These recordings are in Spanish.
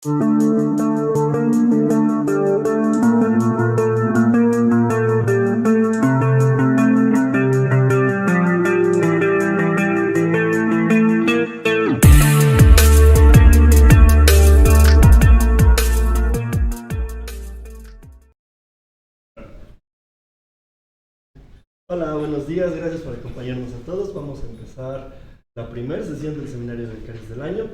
Hola, buenos días, gracias por acompañarnos a todos. Vamos a empezar la primera sesión del Seminario de Becarios del año.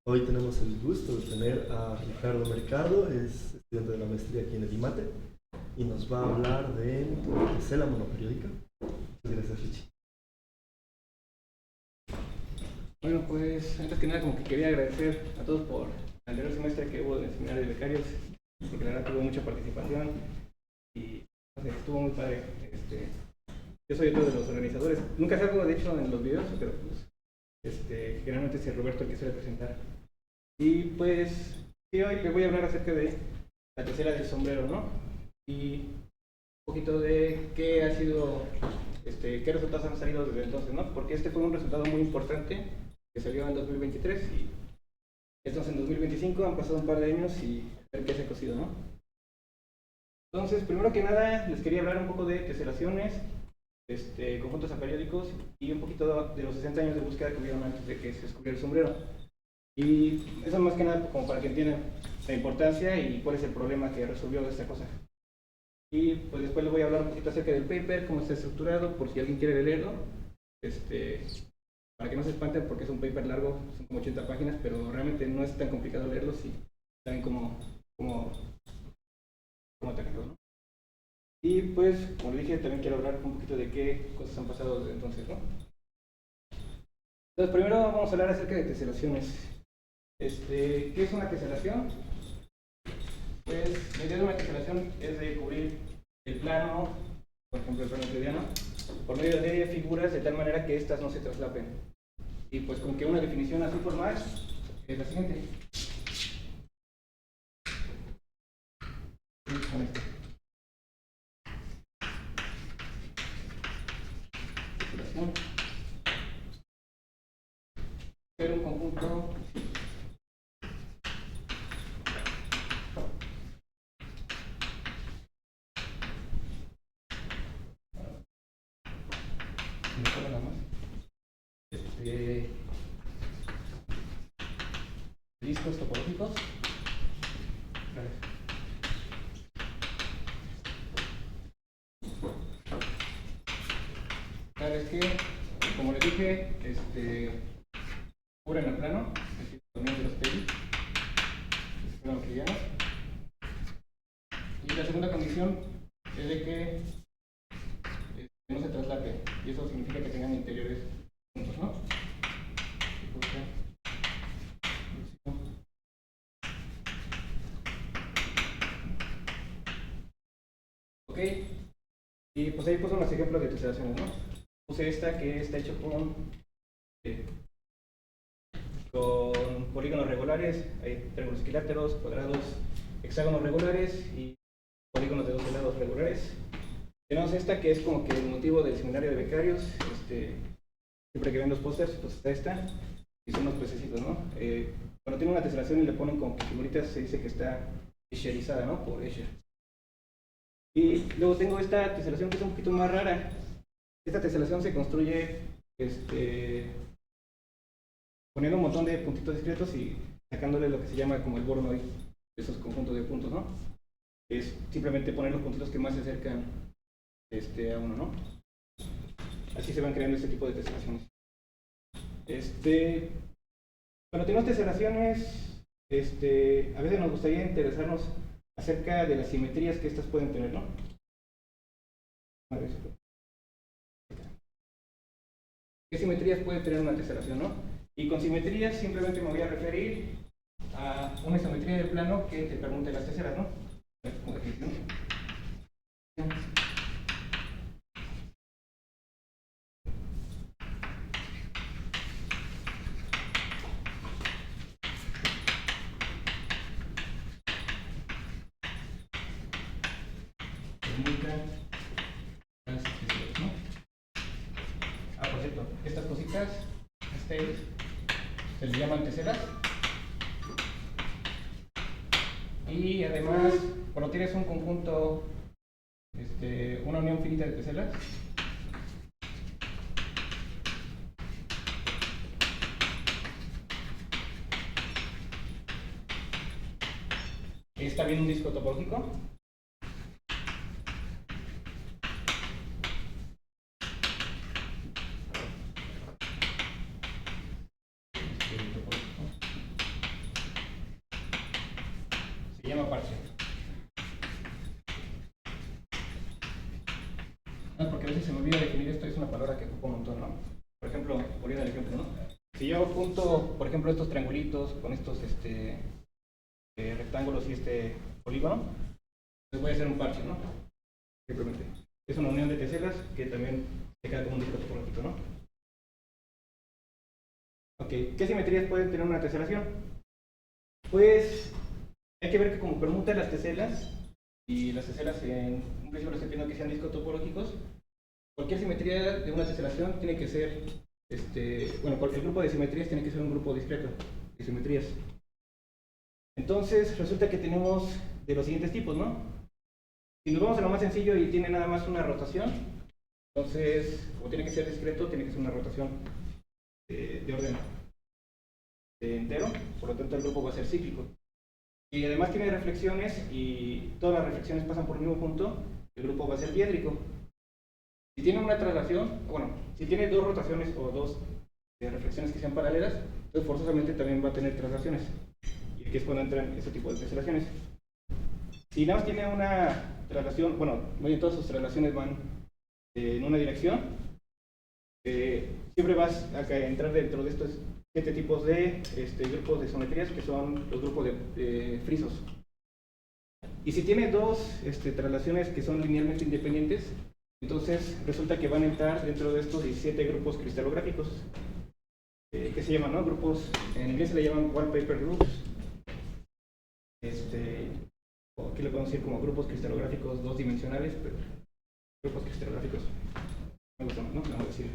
Hoy tenemos el gusto de tener a Ricardo Mercado, es estudiante de la maestría aquí en el IMATE, y nos va a hablar de la monoperiódica. Muchas gracias, Richie. Bueno, pues antes que nada como que quería agradecer a todos por el anterior semestre que hubo en el Seminario de Becarios, porque la verdad tuvo mucha participación y no sé, estuvo muy padre. Yo soy otro de los organizadores. Nunca salgo de hecho en los videos, pero pues generalmente es el Roberto el que suele presentar. Y pues sí, hoy les voy a hablar acerca de la tercera del sombrero, ¿no? Y un poquito de qué ha sido, qué resultados han salido desde entonces, ¿no? Porque este fue un resultado muy importante que salió en 2023 y entonces en 2025 han pasado un par de años y a ver qué se ha cocido, ¿no? Entonces, primero que nada, les quería hablar un poco de teselaciones, conjuntos aperiódicos y un poquito de los 60 años de búsqueda que hubieron antes de que se descubriera el sombrero. Y eso más que nada como para que entiendan la importancia y cuál es el problema que resolvió esta cosa. Y pues después les voy a hablar un poquito acerca del paper, cómo está estructurado, por si alguien quiere leerlo. Para que no se espanten porque es un paper largo, son como 80 páginas, pero realmente no es tan complicado leerlo si saben cómo atacarlo, ¿no? Y pues, como le dije, también quiero hablar un poquito de qué cosas han pasado desde entonces, ¿no? Entonces, primero vamos a hablar acerca de teselaciones. ¿Qué es una teselación? Pues, la idea de una teselación es de cubrir el plano, por ejemplo, el plano euclidiano, por medio de figuras de tal manera que éstas no se traslapen. Y pues, como que una definición así formal es la siguiente. Ser un conjunto discos topológicos. Es que, como les dije, cubren el plano, es decir, los de los PI, el plano euclidiano. Y la segunda condición es de que no se traslape, y eso significa que tengan interiores juntos, ¿no? Ok, y pues ahí puse unos ejemplos de teselaciones, ¿no? Puse esta que está hecho con polígonos regulares, hay triángulos equiláteros, cuadrados, hexágonos regulares y polígonos de 12 lados regulares. Tenemos esta que es como que el motivo del seminario de becarios. Siempre que ven los pósters, pues está esta y son unos pececitos, ¿no? Cuando tiene una teselación y le ponen como que figuritas, se dice que está escherizada, ¿no? Por Escher. Y luego tengo esta teselación que es un poquito más rara. Esta teselación se construye poniendo un montón de puntitos discretos y sacándole lo que se llama como el Voronoi de esos conjuntos de puntos, ¿no? Es simplemente poner los puntitos que más se acercan a uno, ¿no? Así se van creando este tipo de teselaciones. Cuando tenemos teselaciones, a veces nos gustaría interesarnos acerca de las simetrías que estas pueden tener, ¿no? ¿Qué simetrías puede tener una teselación, no? Y con simetrías simplemente me voy a referir a una simetría de plano que te permite las teselas, ¿no? Como definición. Las teselas, ¿no? Ah, por cierto, estas cositas, se les llaman teselas. Y además, cuando tienes un conjunto, una unión finita de teselas, es también un disco topológico. Se llama parche. No, porque a veces se me olvida definir esto, es una palabra que ocupo un montón, ¿no? Por ejemplo, poniendo el ejemplo, ¿no? Si yo junto, por ejemplo, estos triangulitos con estos rectángulos y este polígono, entonces voy a hacer un parche, ¿no? Simplemente. Es una unión de teselas que también se queda como un disco topológico, ¿no? Ok, ¿qué simetrías pueden tener una teselación? Pues hay que ver que como permuta las teselas, y las teselas en un principio lo estoy pidiendo que sean discos topológicos, cualquier simetría de una teselación tiene que ser, bueno, el grupo de simetrías tiene que ser un grupo discreto de simetrías. Entonces resulta que tenemos de los siguientes tipos, ¿no? Si nos vamos a lo más sencillo y tiene nada más una rotación, entonces, como tiene que ser discreto, tiene que ser una rotación de orden entero, por lo tanto el grupo va a ser cíclico. Y además tiene reflexiones y todas las reflexiones pasan por el mismo punto, el grupo va a ser diédrico. Si tiene una traslación, bueno, si tiene dos rotaciones o dos reflexiones que sean paralelas, entonces forzosamente también va a tener traslaciones. Y aquí es cuando entran ese tipo de teselaciones. Si nada más tiene una traslación, bueno, todas sus traslaciones van en una dirección, siempre vas a entrar dentro de estos 7 tipos de grupos de simetrías, que son los grupos de frisos. Y si tiene dos traslaciones que son linealmente independientes, entonces resulta que van a entrar dentro de estos 17 grupos cristalográficos, que se llaman, ¿no? Grupos, en inglés se le llaman wallpaper groups. O aquí lo podemos decir como grupos cristalográficos dos dimensionales, pero grupos cristalográficos me gusta más, ¿no? Vamos a decir.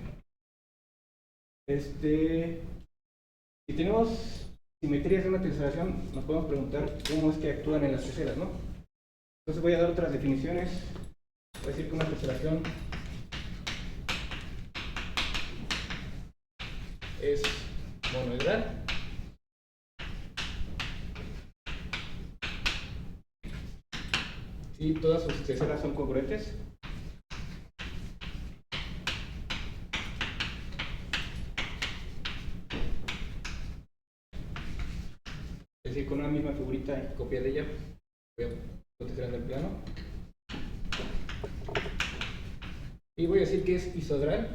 Si tenemos simetrías de una teselación, nos podemos preguntar cómo es que actúan en las teselas, ¿no? Entonces voy a dar otras definiciones. Voy a decir que una teselación es monoedral. Y todas sus teselas son congruentes. Es decir, con una misma figurita y copia de ella, voy a teselar el plano. Y voy a decir que es isodral.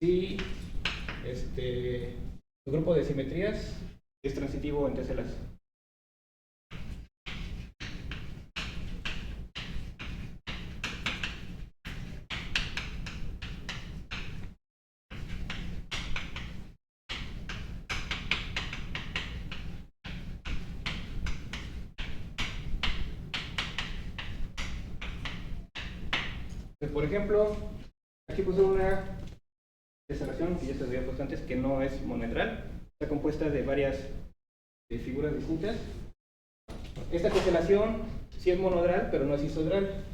Y su grupo de simetrías es transitivo en teselas. Entonces, por ejemplo, aquí puse una teselación que ya se había puesto antes, que no es monoedral, está compuesta de varias figuras distintas. Esta teselación sí es monoedral, pero no es isodral,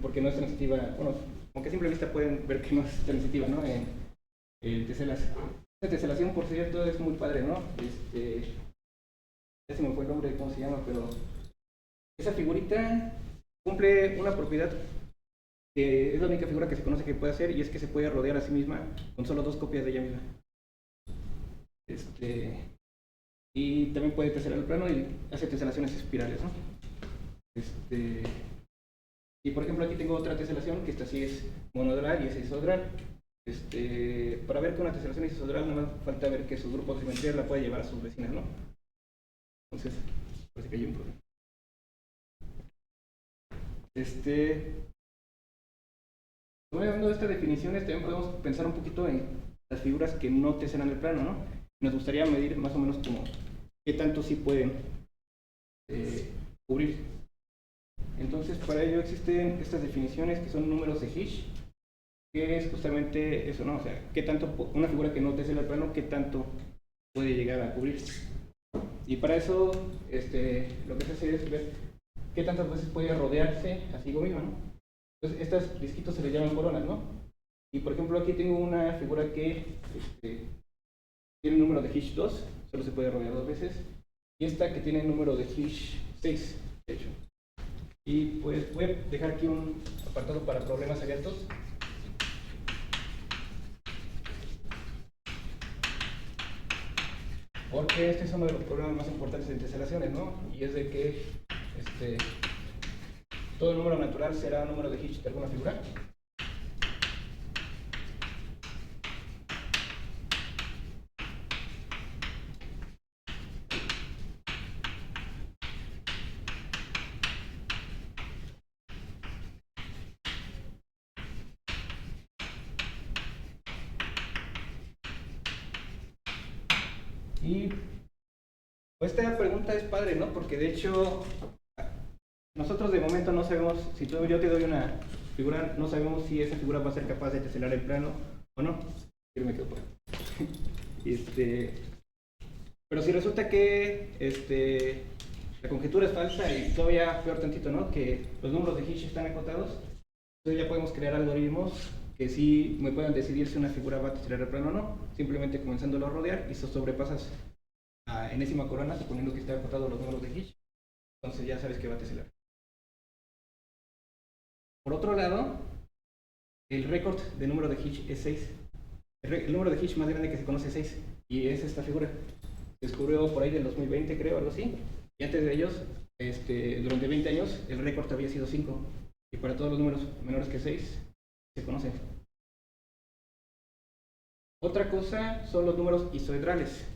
porque no es transitiva. Bueno, aunque a simple vista pueden ver que no es transitiva, ¿no? En teselas. Esta teselación, por cierto, es muy padre, ¿no? Ya se me fue el nombre de cómo se llama, pero esa figurita cumple una propiedad que es la única figura que se conoce que puede hacer, y es que se puede rodear a sí misma con solo dos copias de ella misma. Y también puede teselar el plano y hace teselaciones espirales, ¿no? Y por ejemplo aquí tengo otra teselación que esta sí es monoedral y es isodral. Para ver que una teselación es isodral, no me falta ver que su grupo de simetría la puede llevar a sus vecinas, ¿no? Entonces, parece que hay un problema. Tomando estas definiciones, también podemos pensar un poquito en las figuras que no teselan el plano, ¿no? Nos gustaría medir más o menos como qué tanto sí pueden cubrir. Entonces, para ello existen estas definiciones que son números de Hitch, que es justamente eso, ¿no? O sea, qué tanto una figura que no tesela el plano, qué tanto puede llegar a cubrir. Y para eso, lo que se hace es ver qué tantas veces puede rodearse a sí mismo, ¿no? Entonces, estas disquitos se les llaman coronas, ¿no? Y por ejemplo, aquí tengo una figura que tiene el número de Hitch 2, solo se puede rodear 2 veces, y esta que tiene el número de Hitch 6, de hecho. Y pues voy a dejar aquí un apartado para problemas abiertos. Porque este es uno de los problemas más importantes en teselaciones, ¿no? Y es de que todo número natural será número de Hitch de alguna figura. Y pues esta pregunta es padre, ¿no? Porque de hecho, nosotros de momento no sabemos, si yo te doy una figura, no sabemos si esa figura va a ser capaz de teselar el plano o no. Yo me quedo por ahí. Pero si resulta que la conjetura es falsa y todavía peor tantito, ¿no? Que los números de Hitch están acotados, entonces ya podemos crear algoritmos que sí me puedan decidir si una figura va a teselar el plano o no, simplemente comenzándolo a rodear y si sobrepasas a enésima corona, suponiendo que está acotado los números de Hitch, entonces ya sabes que va a teselar. Por otro lado, el récord de número de Hitch es 6. El número de Hitch más grande que se conoce es 6, y es esta figura. Se descubrió por ahí del 2020, creo, algo así. Y antes de ellos, durante 20 años, el récord había sido 5. Y para todos los números menores que 6, se conocen. Otra cosa son los números isoedrales.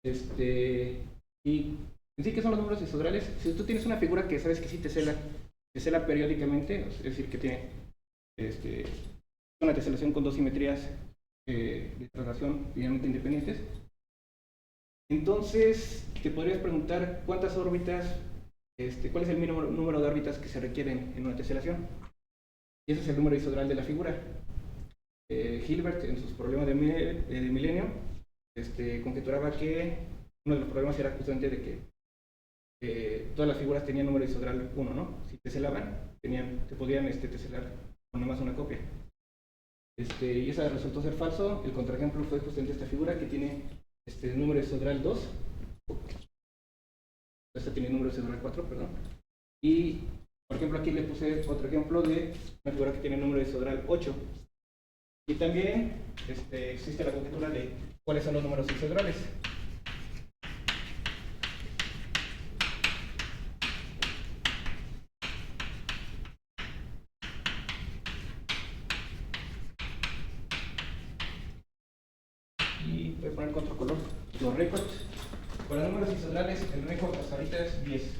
Y en sí, ¿qué son los números isoedrales? Si tú tienes una figura que sabes que sí tesela periódicamente, es decir, que tiene una teselación con dos simetrías de traslación linealmente independientes, entonces te podrías preguntar cuántas órbitas, cuál es el mínimo número de órbitas que se requieren en una teselación. Y ese es el número isodral de la figura. Hilbert, en sus problemas de milenio, conjeturaba que uno de los problemas era justamente de que todas las figuras tenían número isodral 1, ¿no? Si teselaban, se podían teselar con nada más una copia. Y esa resultó ser falso. El contraejemplo fue justamente esta figura que tiene número isodral 2. Esta tiene número isodral 4, perdón. Y, por ejemplo, aquí le puse otro ejemplo de una figura que tiene número isodral 8. Y también existe la conjetura de cuáles son los números isodrales. Y voy a poner con otro color los récords. Para números isodrales, el récord hasta ahorita es 10.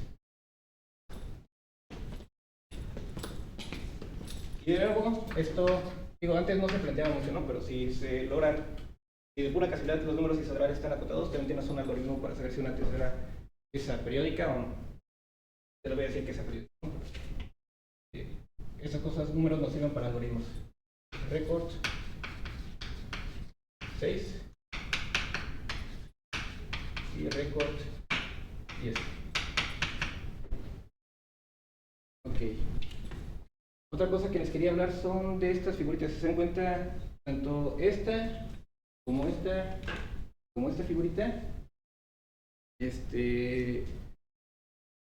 Y luego, esto, digo, antes no se planteaba mucho, ¿no? Pero si se logran, si de pura casualidad los números isodrales están acotados, también tienes un algoritmo para saber si una tesera es periódica o no. Te lo voy a decir que es periódica, ¿no? Esas cosas, números nos sirven para algoritmos. Record 6 y record 10. Ok. Otra cosa que les quería hablar son de estas figuritas. Se dan cuenta, tanto esta como esta figurita,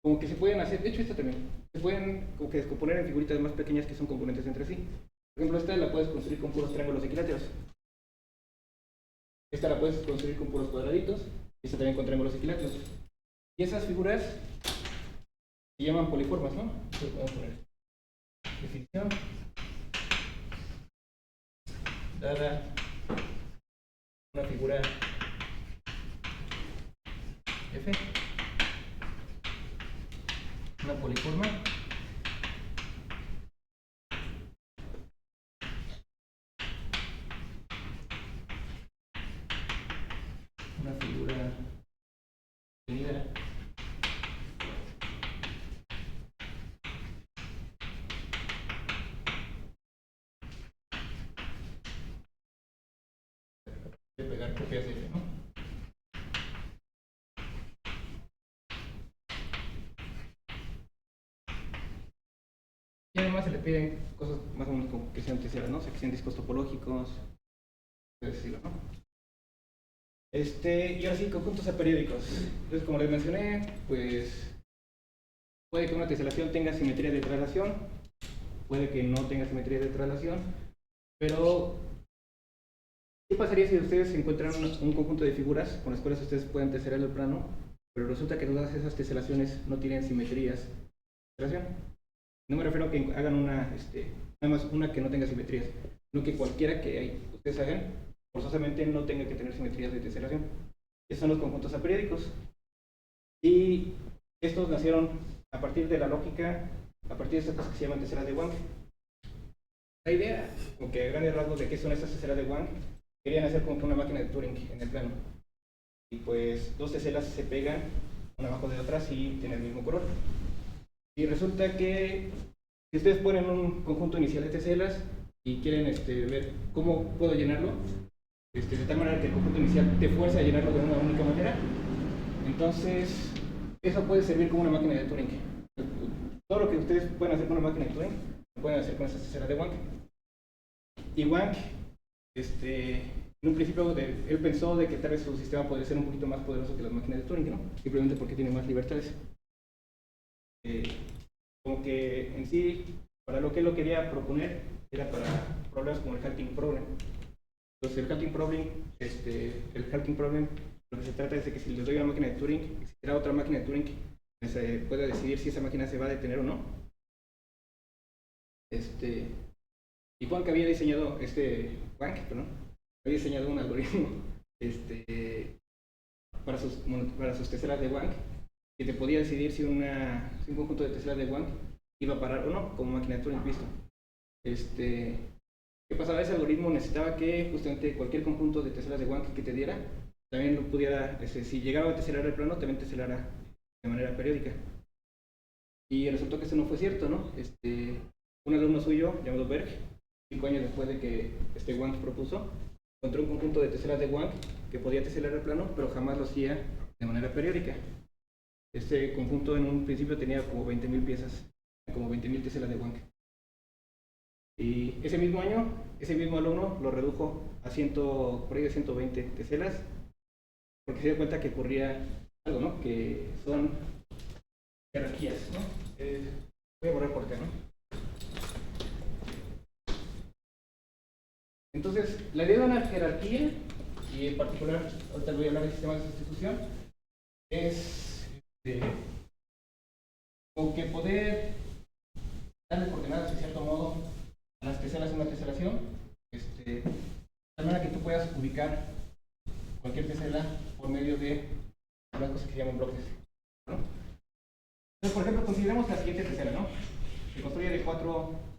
como que se pueden hacer, de hecho esta también, se pueden como que descomponer en figuritas más pequeñas que son componentes entre sí. Por ejemplo, esta la puedes construir con puros triángulos equiláteros. Esta la puedes construir con puros cuadraditos, y esta también con triángulos equiláteros. Y esas figuras se llaman poliformas, ¿no? Entonces vamos a poner definición dada una figura F, una poliforma una figura definida pegar copias de, ¿no? Y además se le piden cosas más o menos como que sean terceras, ¿no? O sea, que sean discos topológicos, por decirlo, ¿no? Y ahora sí, conjuntos aperiódicos. Entonces, como les mencioné, pues puede que una teselación tenga simetría de traslación, puede que no tenga simetría de traslación, pero ¿qué pasaría si ustedes encuentran un conjunto de figuras con las cuales ustedes pueden teselar el plano, pero resulta que todas esas teselaciones no tienen simetrías de teselación? No me refiero a que hagan una, nada más una que no tenga simetrías, sino que cualquiera que ustedes hagan, forzosamente no tenga que tener simetrías de teselación. Esos son los conjuntos aperiódicos. Y estos nacieron a partir de la lógica, a partir de estas cosas que se llaman teselas de Wank. La idea, como que a grandes rasgos de qué son estas teselas de Wank, querían hacer como que una máquina de Turing en el plano. Y pues dos teselas se pegan una abajo de otras y tienen el mismo color. Y resulta que si ustedes ponen un conjunto inicial de teselas y quieren ver cómo puedo llenarlo, de tal manera que el conjunto inicial te fuerza a llenarlo de una única manera, entonces eso puede servir como una máquina de Turing. Todo lo que ustedes pueden hacer con una máquina de Turing, lo pueden hacer con esas teselas de Wank. Y Wank, en un principio él pensó de que tal vez su sistema podría ser un poquito más poderoso que las máquinas de Turing, ¿no? Simplemente porque tiene más libertades. Como que en sí, para lo que él lo quería proponer, era para problemas como el halting problem. Entonces el halting problem, lo que se trata es de que si les doy una máquina de Turing, existirá otra máquina de Turing que se pueda decidir si esa máquina se va a detener o no. Y Wank había diseñado, había diseñado un algoritmo para sus teselas de Wank, que te podía decidir si un conjunto de teselas de Wank iba a parar o no, como máquina de Turing visto. ¿Qué pasaba? Ese algoritmo necesitaba que justamente cualquier conjunto de teselas de Wank que te diera, también lo pudiera, si llegaba a teselar el plano, también teselara de manera periódica. Y resultó que eso no fue cierto, ¿no? Un alumno suyo, llamado Berg, 5 años después de que Wank propuso, encontró un conjunto de teselas de Wank que podía teselar el plano, pero jamás lo hacía de manera periódica. Este conjunto en un principio tenía como 20.000 piezas, como 20.000 teselas de Wank. Y ese mismo año, ese mismo alumno lo redujo a por ahí de 120 teselas, porque se dio cuenta que ocurría algo, ¿no? Que son jerarquías, ¿no? Voy a borrar por acá, ¿no? Entonces, la idea de una jerarquía, y en particular, ahorita voy a hablar de sistemas de sustitución, es como que poder darle coordenadas de cierto modo a las teselas en una teselación, de tal manera que tú puedas ubicar cualquier tesela por medio de unas cosas que se llaman bloques, ¿no? Entonces, por ejemplo, consideremos la siguiente tesela, ¿no? Se construye de 4.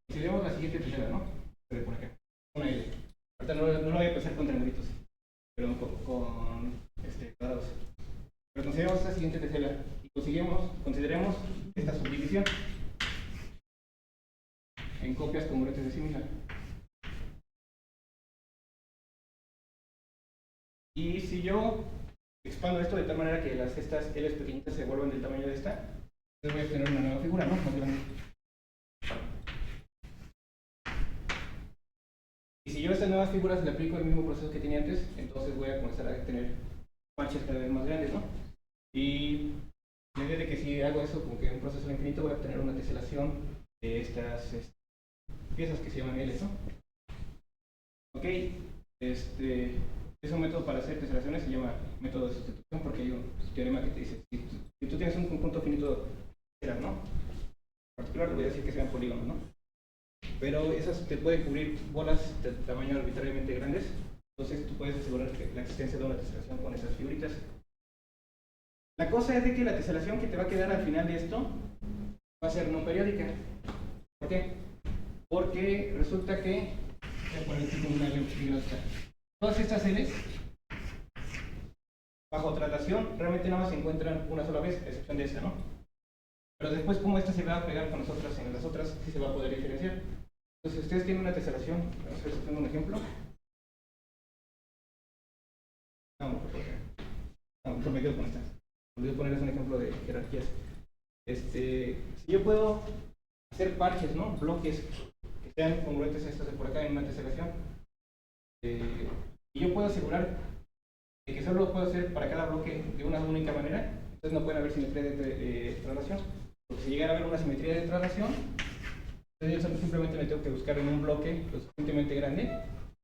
Consideremos la siguiente tesela, ¿no? Por acá, una L. Ahorita no lo voy a empezar con triangulitos, pero con cuadrados. Pero consideremos esta siguiente tesela y consideremos esta subdivisión en copias congruentes de sí misma. Y si yo expando esto de tal manera que estas L's pequeñitas se vuelvan del tamaño de esta, entonces voy a obtener una nueva figura, ¿no? Más grande. Y si yo a estas nuevas figuras le aplico el mismo proceso que tenía antes, entonces voy a comenzar a tener manchas cada vez más grandes, ¿no? Y la idea de que si hago eso como que en un proceso infinito voy a obtener una teselación de estas piezas que se llaman L, ¿no? Ok, es un método para hacer teselaciones, se llama método de sustitución porque hay un teorema que te dice, si tú tienes un conjunto finito de teselas, ¿no? En particular le voy a decir que sean polígonos, ¿no? Pero esas te pueden cubrir bolas de tamaño arbitrariamente grandes, entonces tú puedes asegurar la existencia de una teselación con esas figuritas. La cosa es de que la teselación que te va a quedar al final de esto va a ser no periódica. ¿Por qué? Porque resulta que, voy a poner aquí como una gráfica, todas estas L's bajo traslación realmente nada más se encuentran una sola vez, a excepción de esta, ¿no? Pero después, cómo esta se va a pegar con las otras, en las otras sí se va a poder diferenciar. Entonces, ustedes tienen una teselación, vamos a ver si tengo un ejemplo. Mejor me quedo con esta. Voy a ponerles un ejemplo de jerarquías. Si yo puedo hacer parches, ¿no? Bloques que sean congruentes a estos de por acá en una teselación. Y yo puedo asegurar que solo lo puedo hacer para cada bloque de una única manera. Entonces no pueden haber simetría de traslación. Porque si llegara a haber una simetría de traslación, entonces yo simplemente me tengo que buscar en un bloque lo suficientemente grande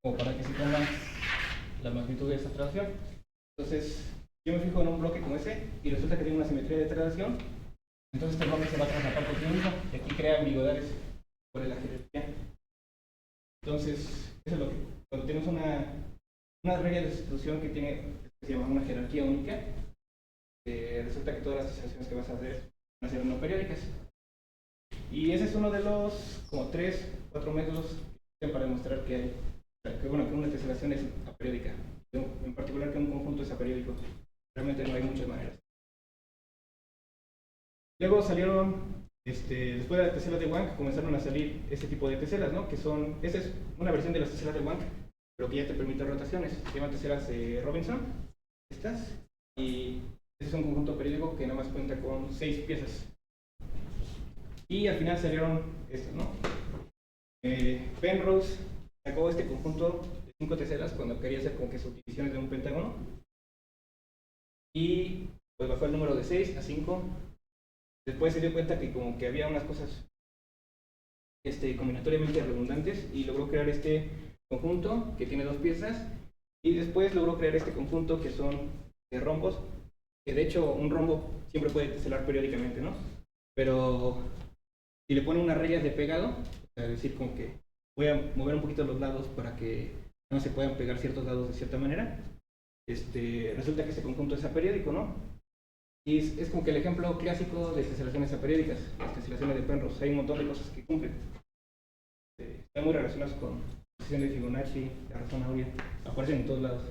como para que se ponga la magnitud de esa traslación. Entonces, yo me fijo en un bloque como ese y resulta que tiene una simetría de traslación. Entonces este bloque se va a traslapar por sí mismo y aquí crea ambigüedades por la jerarquía. Entonces, eso es lo que, cuando tenemos una regla de sustitución que se llama una jerarquía única, resulta que todas las asociaciones que vas a hacer van a ser no periódicas. Y ese es uno de los como 3-4 métodos que existen para demostrar que una teselación es aperiódica. En particular que un conjunto es aperiódico. Realmente no hay muchas maneras. Luego salieron, después de las teselas de Wank, comenzaron a salir ese tipo de teselas, ¿no? Que son, esa es una versión de las teselas de Wank, pero que ya te permite rotaciones. Se llaman teselas Robinson, estas, y ese es un conjunto periódico que nada más cuenta con 6 piezas. Y al final salieron estos, ¿no? Penrose sacó este conjunto de 5 teselas cuando quería hacer como que subdivisiones de un pentágono. Y pues bajó el número de 6 a 5. Después se dio cuenta que como que había unas cosas combinatoriamente redundantes y logró crear este conjunto que tiene 2 piezas. Y después logró crear este conjunto que son rombos, que de hecho un rombo siempre puede teselar periódicamente, ¿no? Pero si le pone unas rayas de pegado, es decir, como que voy a mover un poquito los lados para que no se puedan pegar ciertos lados de cierta manera, resulta que este conjunto es aperiódico, ¿no? Y es como que el ejemplo clásico de teselaciones aperiódicas, las teselaciones de Penrose. Hay un montón de cosas que cumplen. Están muy relacionadas con la posición de Fibonacci, la razón áurea, aparecen en todos lados.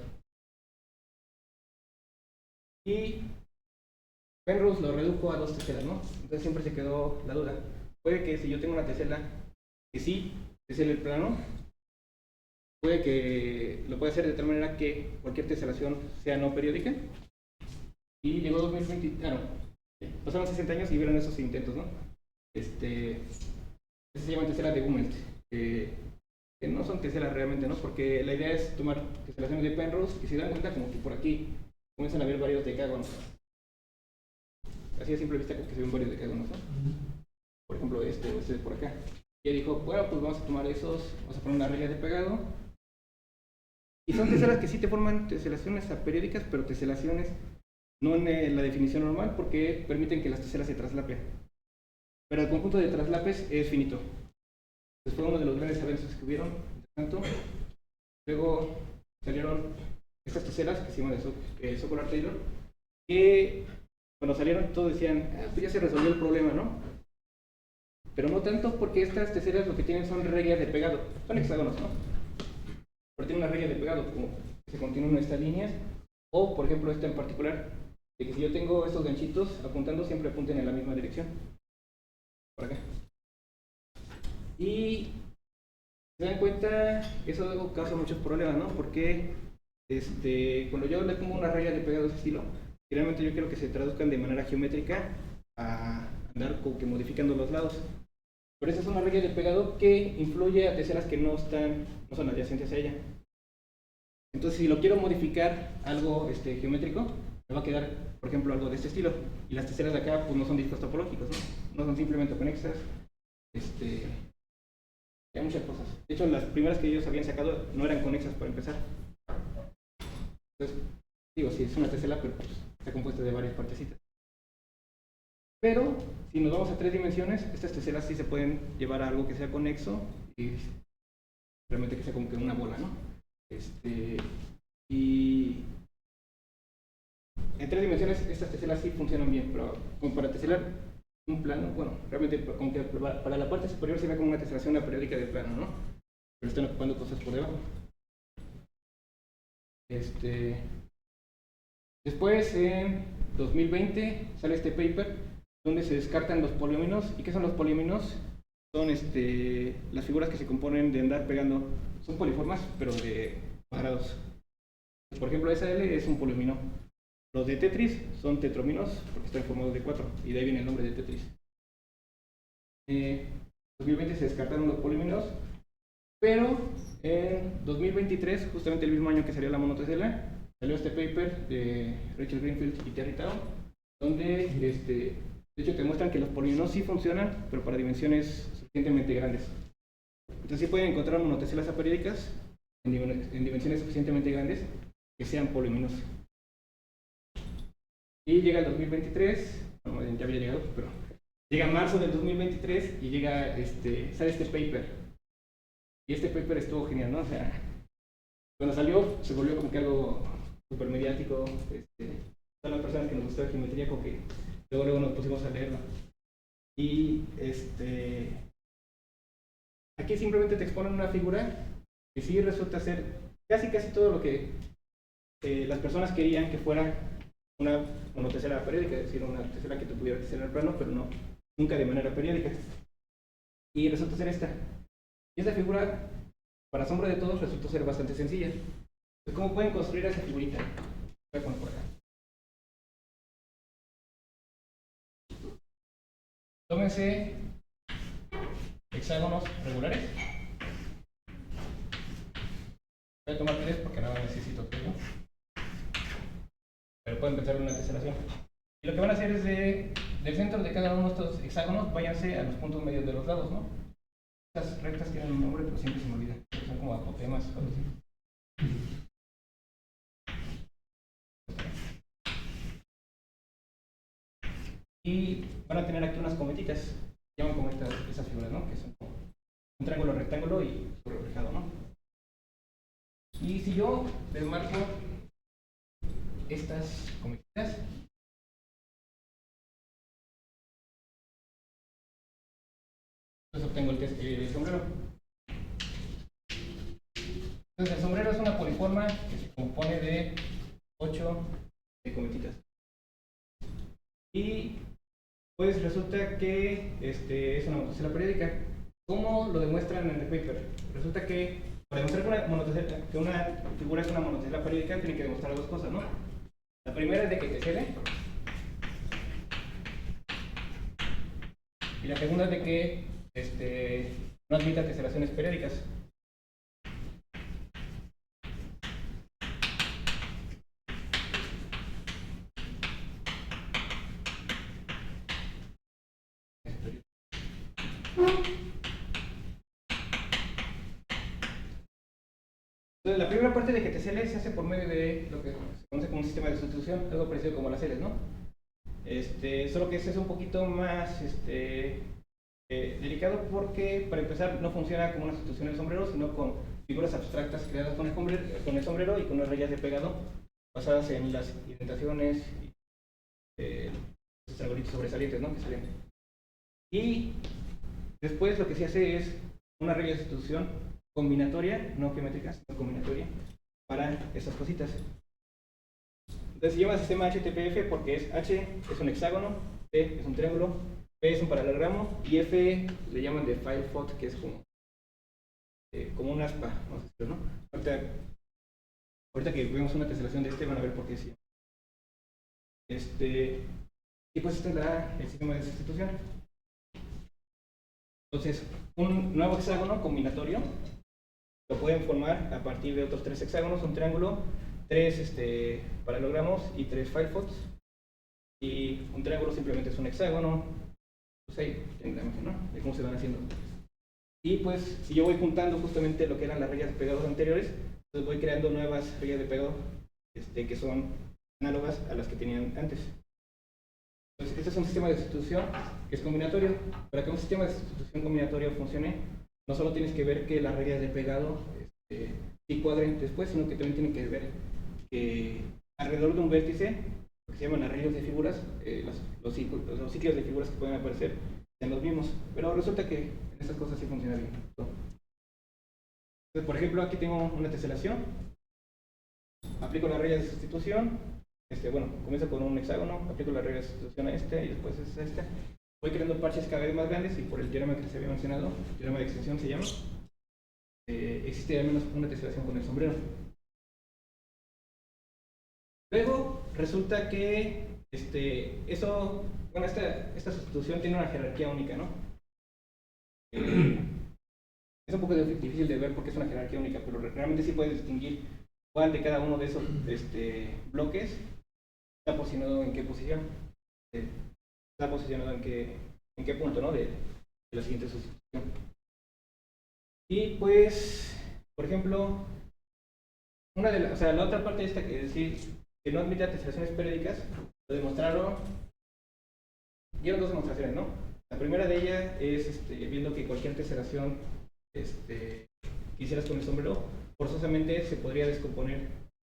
Y Penrose lo redujo a 2 teselas, ¿no? Entonces siempre se quedó la duda. Puede que si yo tengo una tesela que sí tesela el plano, puede que lo pueda hacer de tal manera que cualquier teselación sea no periódica. Y llegó 2020, pasaron 60 años y vieron esos intentos, ¿no? Se llaman teselas de Gummelt, que no son teselas realmente, ¿no? Porque la idea es tomar teselaciones de Penrose y si dan cuenta como que por aquí comienzan a haber varios decágonos. Así a simple vista como que se ven varios decágonos, ¿no? Por ejemplo este de por acá. Y él dijo, bueno, pues vamos a tomar esos, vamos a poner una regla de pegado. Y son teselas que sí te forman teselaciones aperiódicas, pero teselaciones no en la definición normal, porque permiten que las teselas se traslapen. Pero el conjunto de traslapes es finito. Pues fue uno de los grandes avances que hubieron. Luego salieron estas teselas que se llaman de Sokolar-Taylor, que cuando salieron todos decían, pues ya se resolvió el problema, ¿no? Pero no tanto, porque estas teselas lo que tienen son reglas de pegado. Son hexágonos, ¿no? Pero tienen una regla de pegado, como que se continúan estas líneas. O, por ejemplo, esta en particular, de que si yo tengo estos ganchitos apuntando, siempre apunten en la misma dirección. Por acá. Y se dan cuenta, eso causa muchos problemas, ¿no? Porque cuando yo le pongo una regla de pegado de ese estilo, generalmente yo quiero que se traduzcan de manera geométrica a andar como que modificando los lados. Pero esa es una regla de pegado que influye a teselas que no son adyacentes a ella. Entonces, si lo quiero modificar algo geométrico, me va a quedar, por ejemplo, algo de este estilo. Y las teselas de acá pues no son discos topológicos, no son simplemente conexas. Hay muchas cosas. De hecho, las primeras que ellos habían sacado no eran conexas para empezar. Entonces, digo, sí, es una tesela, pero pues, está compuesta de varias partecitas. Pero, si nos vamos a 3 dimensiones, estas teselas sí se pueden llevar a algo que sea conexo y realmente que sea como que una bola, ¿no? Y en 3 dimensiones estas teselas sí funcionan bien, pero como para teselar un plano, bueno, realmente como que para la parte superior se ve como una teselación aperiódica del plano, ¿no? Pero están ocupando cosas por debajo. Después, en 2020, sale este paper donde se descartan los polinomios. ¿Y qué son los polinomios? Son las figuras que se componen de andar pegando, son poliformas, pero de cuadrados. Por ejemplo, esa L es un poliomino. Los de Tetris son tetrominos, porque están formados de 4, y de ahí viene el nombre de Tetris. En 2020 se descartaron los polinomios, pero en 2023, justamente el mismo año que salió la monotesela, salió este paper de Rachel Greenfield y Terry Tao, donde de hecho te muestran que los polinomios sí funcionan, pero para dimensiones suficientemente grandes. Entonces sí pueden encontrar monoteselas aperiódicas en dimensiones suficientemente grandes que sean polinomios. Y llega el 2023, bueno, ya había llegado, pero llega marzo del 2023 y llega sale este paper. Y este paper estuvo genial, ¿no? O sea, cuando salió se volvió como que algo súper mediático. Todas las personas que nos gustaba geometría, como que luego nos pusimos a leerlo. Y aquí simplemente te exponen una figura que sí resulta ser casi todo lo que las personas querían que fuera una monotesela periódica, es decir, una tesela que te pudiera teselar plano, pero no, nunca de manera periódica. Y resulta ser esta. Y esta figura, para asombro de todos, resultó ser bastante sencilla. Entonces, ¿cómo pueden construir esa figurita? Voy a poner por acá. Tómense hexágonos regulares. Voy a tomar 3 porque no necesito todo. Pero pueden pensar en una teselación. Y lo que van a hacer es del centro de cada uno de estos hexágonos, váyanse a los puntos medios de los lados, ¿no? Estas rectas tienen un nombre, pero siempre se me olvida. Son como apotemas o algo así. Y van a tener aquí unas cometitas, se llaman cometas esas figuras, ¿no? Que son como un triángulo rectángulo y sobre reflejado, ¿no? Y si yo desmarco estas cometitas, entonces obtengo el sombrero. Entonces el sombrero es una poliforma que se compone de 8 cometitas. Y pues resulta que es una monotesela periódica. ¿Cómo lo demuestran en el paper? Resulta que para demostrar que una figura es una monotesela periódica tienen que demostrar dos cosas, ¿no? La primera es de que tesele. Y la segunda es de que no admita teselaciones periódicas. Entonces, la primera parte de que tesele se hace por medio de lo que se conoce como un sistema de sustitución, algo parecido como las Ls, ¿no? Solo que ese es un poquito más delicado porque, para empezar, no funciona como una sustitución del sombrero, sino con figuras abstractas creadas con el sombrero y con unas rayas de pegado basadas en las indentaciones y los arbolitos sobresalientes, ¿no? Que salen. Y después lo que se hace es una regla de sustitución combinatoria, no geométrica, sino combinatoria, para esas cositas. Entonces se llama sistema HTPF porque H es un hexágono, T es un triángulo, P es un paralelogramo y F le llaman de file foot, que es como un aspa, no sé si, ¿no? Ahorita que vemos una teselación de van a ver por qué sí. Y pues este es el sistema de sustitución. Entonces, un nuevo hexágono combinatorio lo pueden formar a partir de otros 3 hexágonos, un triángulo, 3 paralelogramos y 3 filefoots. Y un triángulo simplemente es un hexágono. Pues ahí tienen la imagen, ¿no? De cómo se van haciendo. Y pues, si yo voy juntando justamente lo que eran las rayas de pegado anteriores, entonces voy creando nuevas rayas de pegado que son análogas a las que tenían antes. Entonces, este es un sistema de sustitución que es combinatorio. Para que un sistema de sustitución combinatorio funcione, no solo tienes que ver que las rayas de pegado sí cuadren después, sino que también tienen que ver que alrededor de un vértice, que se llaman arreglos de figuras, los ciclos de figuras que pueden aparecer sean los mismos. Pero resulta que en estas cosas sí funciona bien. Entonces, por ejemplo, aquí tengo una teselación. Aplico las rayas de sustitución. bueno, comienzo con un hexágono, aplico la regla de sustitución a este y después es este. Voy creando parches cada vez más grandes y por el teorema que se había mencionado, el teorema de extensión se llama, existe al menos una teselación con el sombrero. Luego resulta que esta sustitución tiene una jerarquía única, ¿no? Es un poco difícil de ver porque es una jerarquía única, pero realmente sí puedes distinguir cuál de cada uno de esos bloques está posicionado en qué posición, está posicionado en qué punto, ¿no? de la siguiente sustitución. Y pues, por ejemplo, la otra parte de esta que decir que no admite teselaciones periódicas, lo demostraron, dieron dos demostraciones, ¿no? La primera de ellas es viendo que cualquier teselación que hicieras con el sombrero, forzosamente se podría descomponer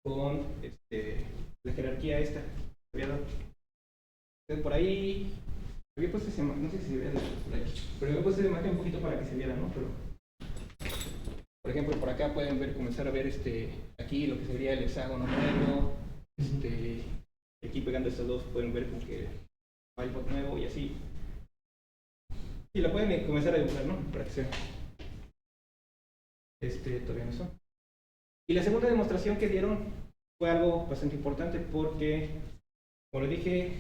con la jerarquía esta. Entonces, por ahí, había puesto esa imagen, no sé si se vea por ahí, pero había puesto esa imagen un poquito para que se viera, ¿no? Pero, por ejemplo, por acá pueden comenzar a ver aquí lo que sería el hexágono nuevo, aquí pegando estos dos pueden ver como que iPod nuevo y así. Y lo pueden comenzar a dibujar, ¿no? Para que se todavía no son. Y la segunda demostración que dieron fue algo bastante importante porque, como lo dije,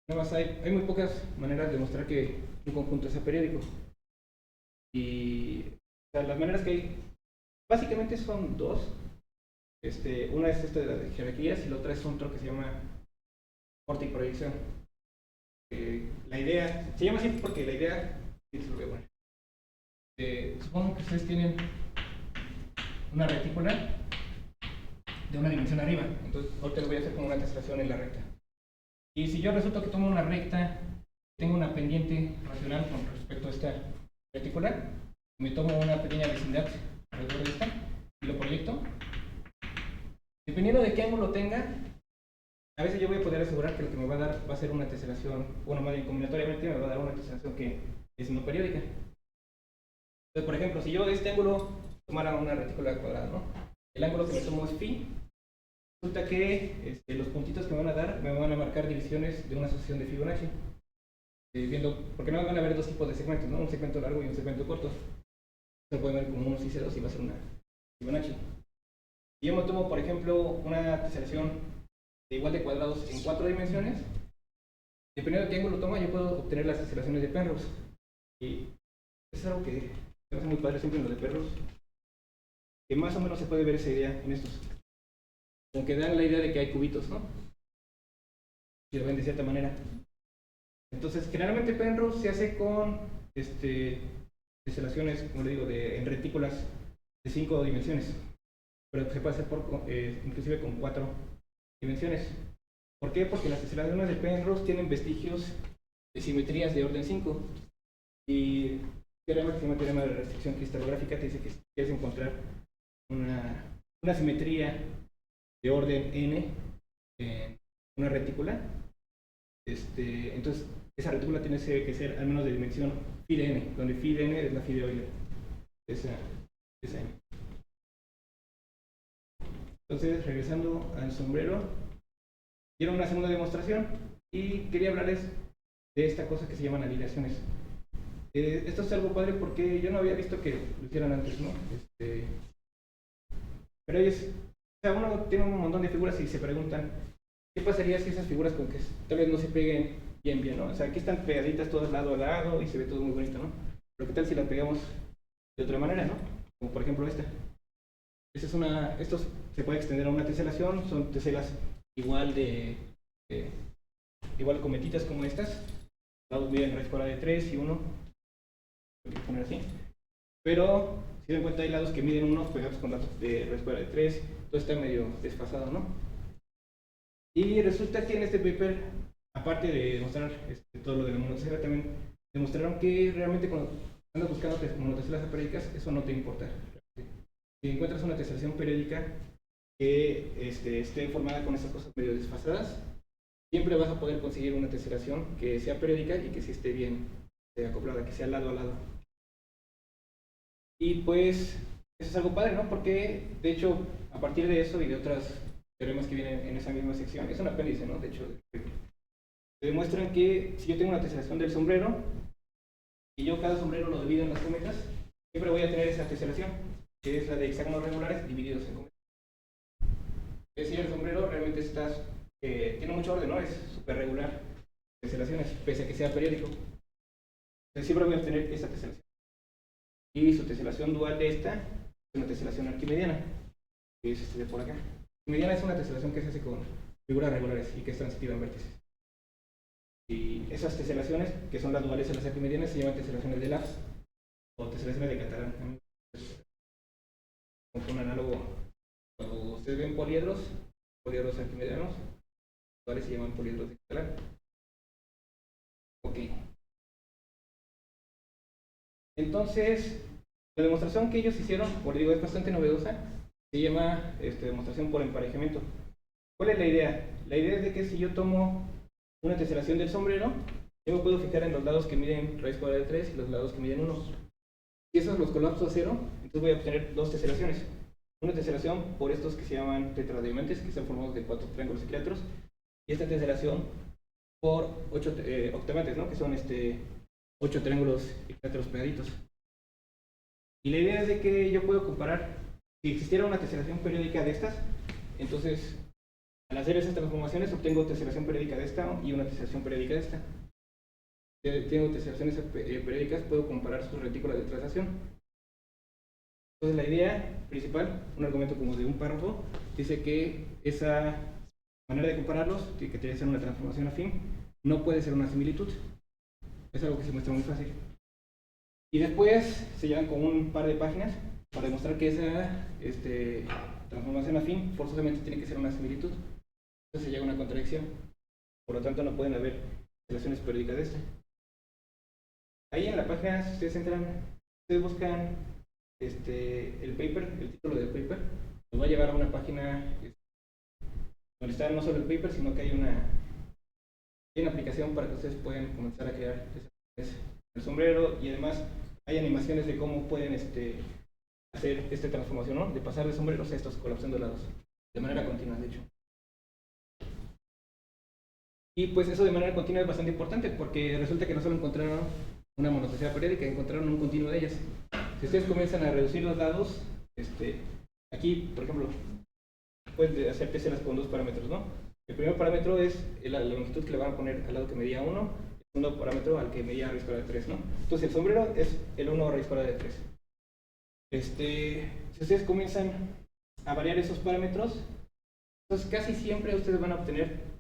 nada más hay muy pocas maneras de demostrar que un conjunto sea periódico. Y las maneras que hay básicamente son dos. Una es esta de las jerarquías y la otra es otro que se llama corte y proyección. La idea, se llama así porque la idea, sí, se lo voy a poner. Supongo que ustedes tienen una retícula de una dimensión arriba, entonces ahorita lo voy a hacer como una teselación en la recta. Y si yo resulta que tomo una recta, tengo una pendiente racional con respecto a esta retícula, me tomo una pequeña vecindad alrededor de esta y lo proyecto. Dependiendo de qué ángulo tenga, a veces yo voy a poder asegurar que lo que me va a dar va a ser una teselación, bueno, más bien combinatoriamente me va a dar una teselación que es no periódica. Entonces, por ejemplo, si yo de este ángulo tomara una retícula cuadrada, ¿no? El ángulo que me tomo es phi. Resulta que los puntitos que me van a dar me van a marcar divisiones de una asociación de Fibonacci. Porque no van a haber dos tipos de segmentos, ¿no? Un segmento largo y un segmento corto. Se pueden ver como unos y ceros y va a ser una Fibonacci. Si yo me tomo, por ejemplo, una teselación de igual de cuadrados en 4 dimensiones, dependiendo de qué ángulo toma, yo puedo obtener las teselaciones de Penrose. Y es algo que me hace muy padre siempre en los de Penrose, que más o menos se puede ver esa idea en estos. Como que dan la idea de que hay cubitos, ¿no? Si lo ven de cierta manera. Entonces, generalmente Penrose se hace con teselaciones, como le digo, en retículas de 5 dimensiones. Pero se puede hacer inclusive con 4 dimensiones. ¿Por qué? Porque las teselaciones de Penrose tienen vestigios de simetrías de orden 5. Y el teorema que se llama teorema de restricción cristalográfica te dice que si quieres encontrar una simetría de orden n en una retícula, entonces esa retícula tiene que ser al menos de dimensión phi de n, donde phi de n es la phi de Euler, esa n. Entonces, regresando al sombrero, dieron una segunda demostración y quería hablarles de esta cosa que se llaman alineaciones. Esto es algo padre porque yo no había visto que lo hicieran antes, ¿no? Pero uno tiene un montón de figuras y se preguntan ¿qué pasaría si esas figuras con que tal vez no se peguen bien, ¿no? O sea, aquí están pegaditas todas lado a lado y se ve todo muy bonito, ¿no? Pero ¿qué tal si la pegamos de otra manera, ¿no? Como por ejemplo esta. Esto se puede extender a una teselación, son teselas igual cometitas como estas. Lados bien raíz cuadrada de 3 y 1. Lo quiero poner así. Pero, si se dan cuenta, hay lados que miden 1 pegados con datos de raíz cuadrada de 3. Todo está medio desfasado, ¿no? Y resulta que en este paper, aparte de demostrar todo lo de la monotesela, también demostraron que realmente cuando andas buscando monoteselas periódicas, eso no te importa. Si encuentras una teselación periódica que esté formada con estas cosas medio desfasadas, siempre vas a poder conseguir una teselación que sea periódica y que sí esté bien acoplada, que sea lado a lado. Y pues, eso es algo padre, ¿no? Porque, de hecho, a partir de eso y de otras teoremas que vienen en esa misma sección. Es un apéndice, ¿no? De hecho, se demuestran que si yo tengo una teselación del sombrero y yo cada sombrero lo divido en las cometas, siempre voy a tener esa teselación, que es la de hexágonos regulares divididos en cometas. Es decir, el sombrero realmente tiene mucho orden, ¿no? Es súper regular. Teselaciones, pese a que sea periódico. Entonces, siempre voy a obtener esta teselación. Y su teselación dual de esta es una teselación arquimediana, que es este de por acá. Arquimediana es una teselación que se hace con figuras regulares y que es transitiva en vértices. Y esas teselaciones, que son las duales de las arquimedianas, se llaman teselaciones de Laps o teselaciones de Catalán. Como un análogo, cuando ustedes ven poliedros arquimedianos, los duales se llaman poliedros de Catalán. Ok. Entonces, la demostración que ellos hicieron, por digo, es bastante novedosa, se llama demostración por emparejamiento. ¿Cuál es la idea? La idea es de que si yo tomo una teselación del sombrero, yo me puedo fijar en los lados que miden raíz cuadrada de 3 y los lados que miden 1. Si esos los colapso a 0, entonces voy a obtener dos teselaciones. Una teselación por estos que se llaman tetradiamantes, que están formados de 4 triángulos equiláteros, y esta teselación por 8 octamantes, ¿no? Que son 8 triángulos equiláteros pegaditos. Y la idea es de que yo puedo comparar, si existiera una teselación periódica de estas, entonces al hacer esas transformaciones obtengo teselación periódica de esta y una teselación periódica de esta. Si tengo teselaciones periódicas, puedo comparar sus retículas de traslación. Entonces la idea principal, un argumento como de un párrafo, dice que esa manera de compararlos, que tiene que ser una transformación afín, no puede ser una similitud. Es algo que se muestra muy fácil. Y después se llevan con un par de páginas para demostrar que esa transformación afín forzosamente tiene que ser una similitud. Entonces se llega a una contradicción. Por lo tanto, no pueden haber relaciones periódicas de esta. Ahí en la página, si ustedes entran, ustedes buscan el paper, el título del paper, los va a llevar a una página donde está no solo el paper, sino que hay una aplicación para que ustedes puedan comenzar a crear el sombrero, y además hay animaciones de cómo pueden hacer esta transformación, ¿no? De pasar de sombreros a estos colapsando lados de manera continua, de hecho. Y pues eso de manera continua es bastante importante, porque resulta que no solo encontraron una monotesela periódica, encontraron un continuo de ellas. Si ustedes comienzan a reducir los lados, aquí, por ejemplo, pueden hacer teselas con dos parámetros, ¿no? El primer parámetro es la longitud que le van a poner al lado que medía 1, el segundo parámetro al que medía raíz cuadrada de 3, ¿no? Entonces el sombrero es el 1 raíz cuadrada de 3. Si ustedes comienzan a variar esos parámetros, entonces casi siempre ustedes van a obtener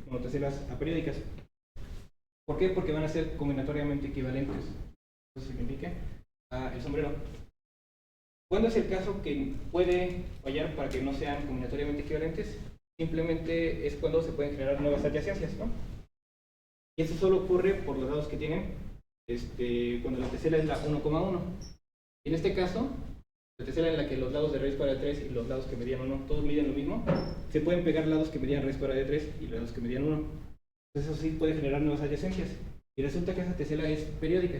monoteselas aperiódicas. ¿Por qué? Porque van a ser combinatoriamente equivalentes. Eso significa el sombrero. ¿Cuándo es el caso que puede fallar para que no sean combinatoriamente equivalentes? Simplemente es cuando se pueden generar nuevas adyacencias, ¿no? Y eso solo ocurre por los lados que tienen cuando la tesela es la 1,1. En este caso, la tesela en la que los lados de raíz cuadrada de 3 y los lados que medían 1, todos miden lo mismo, se pueden pegar lados que medían raíz cuadrada de 3 y lados que medían 1. Entonces eso sí puede generar nuevas adyacencias. Y resulta que esa tesela es periódica.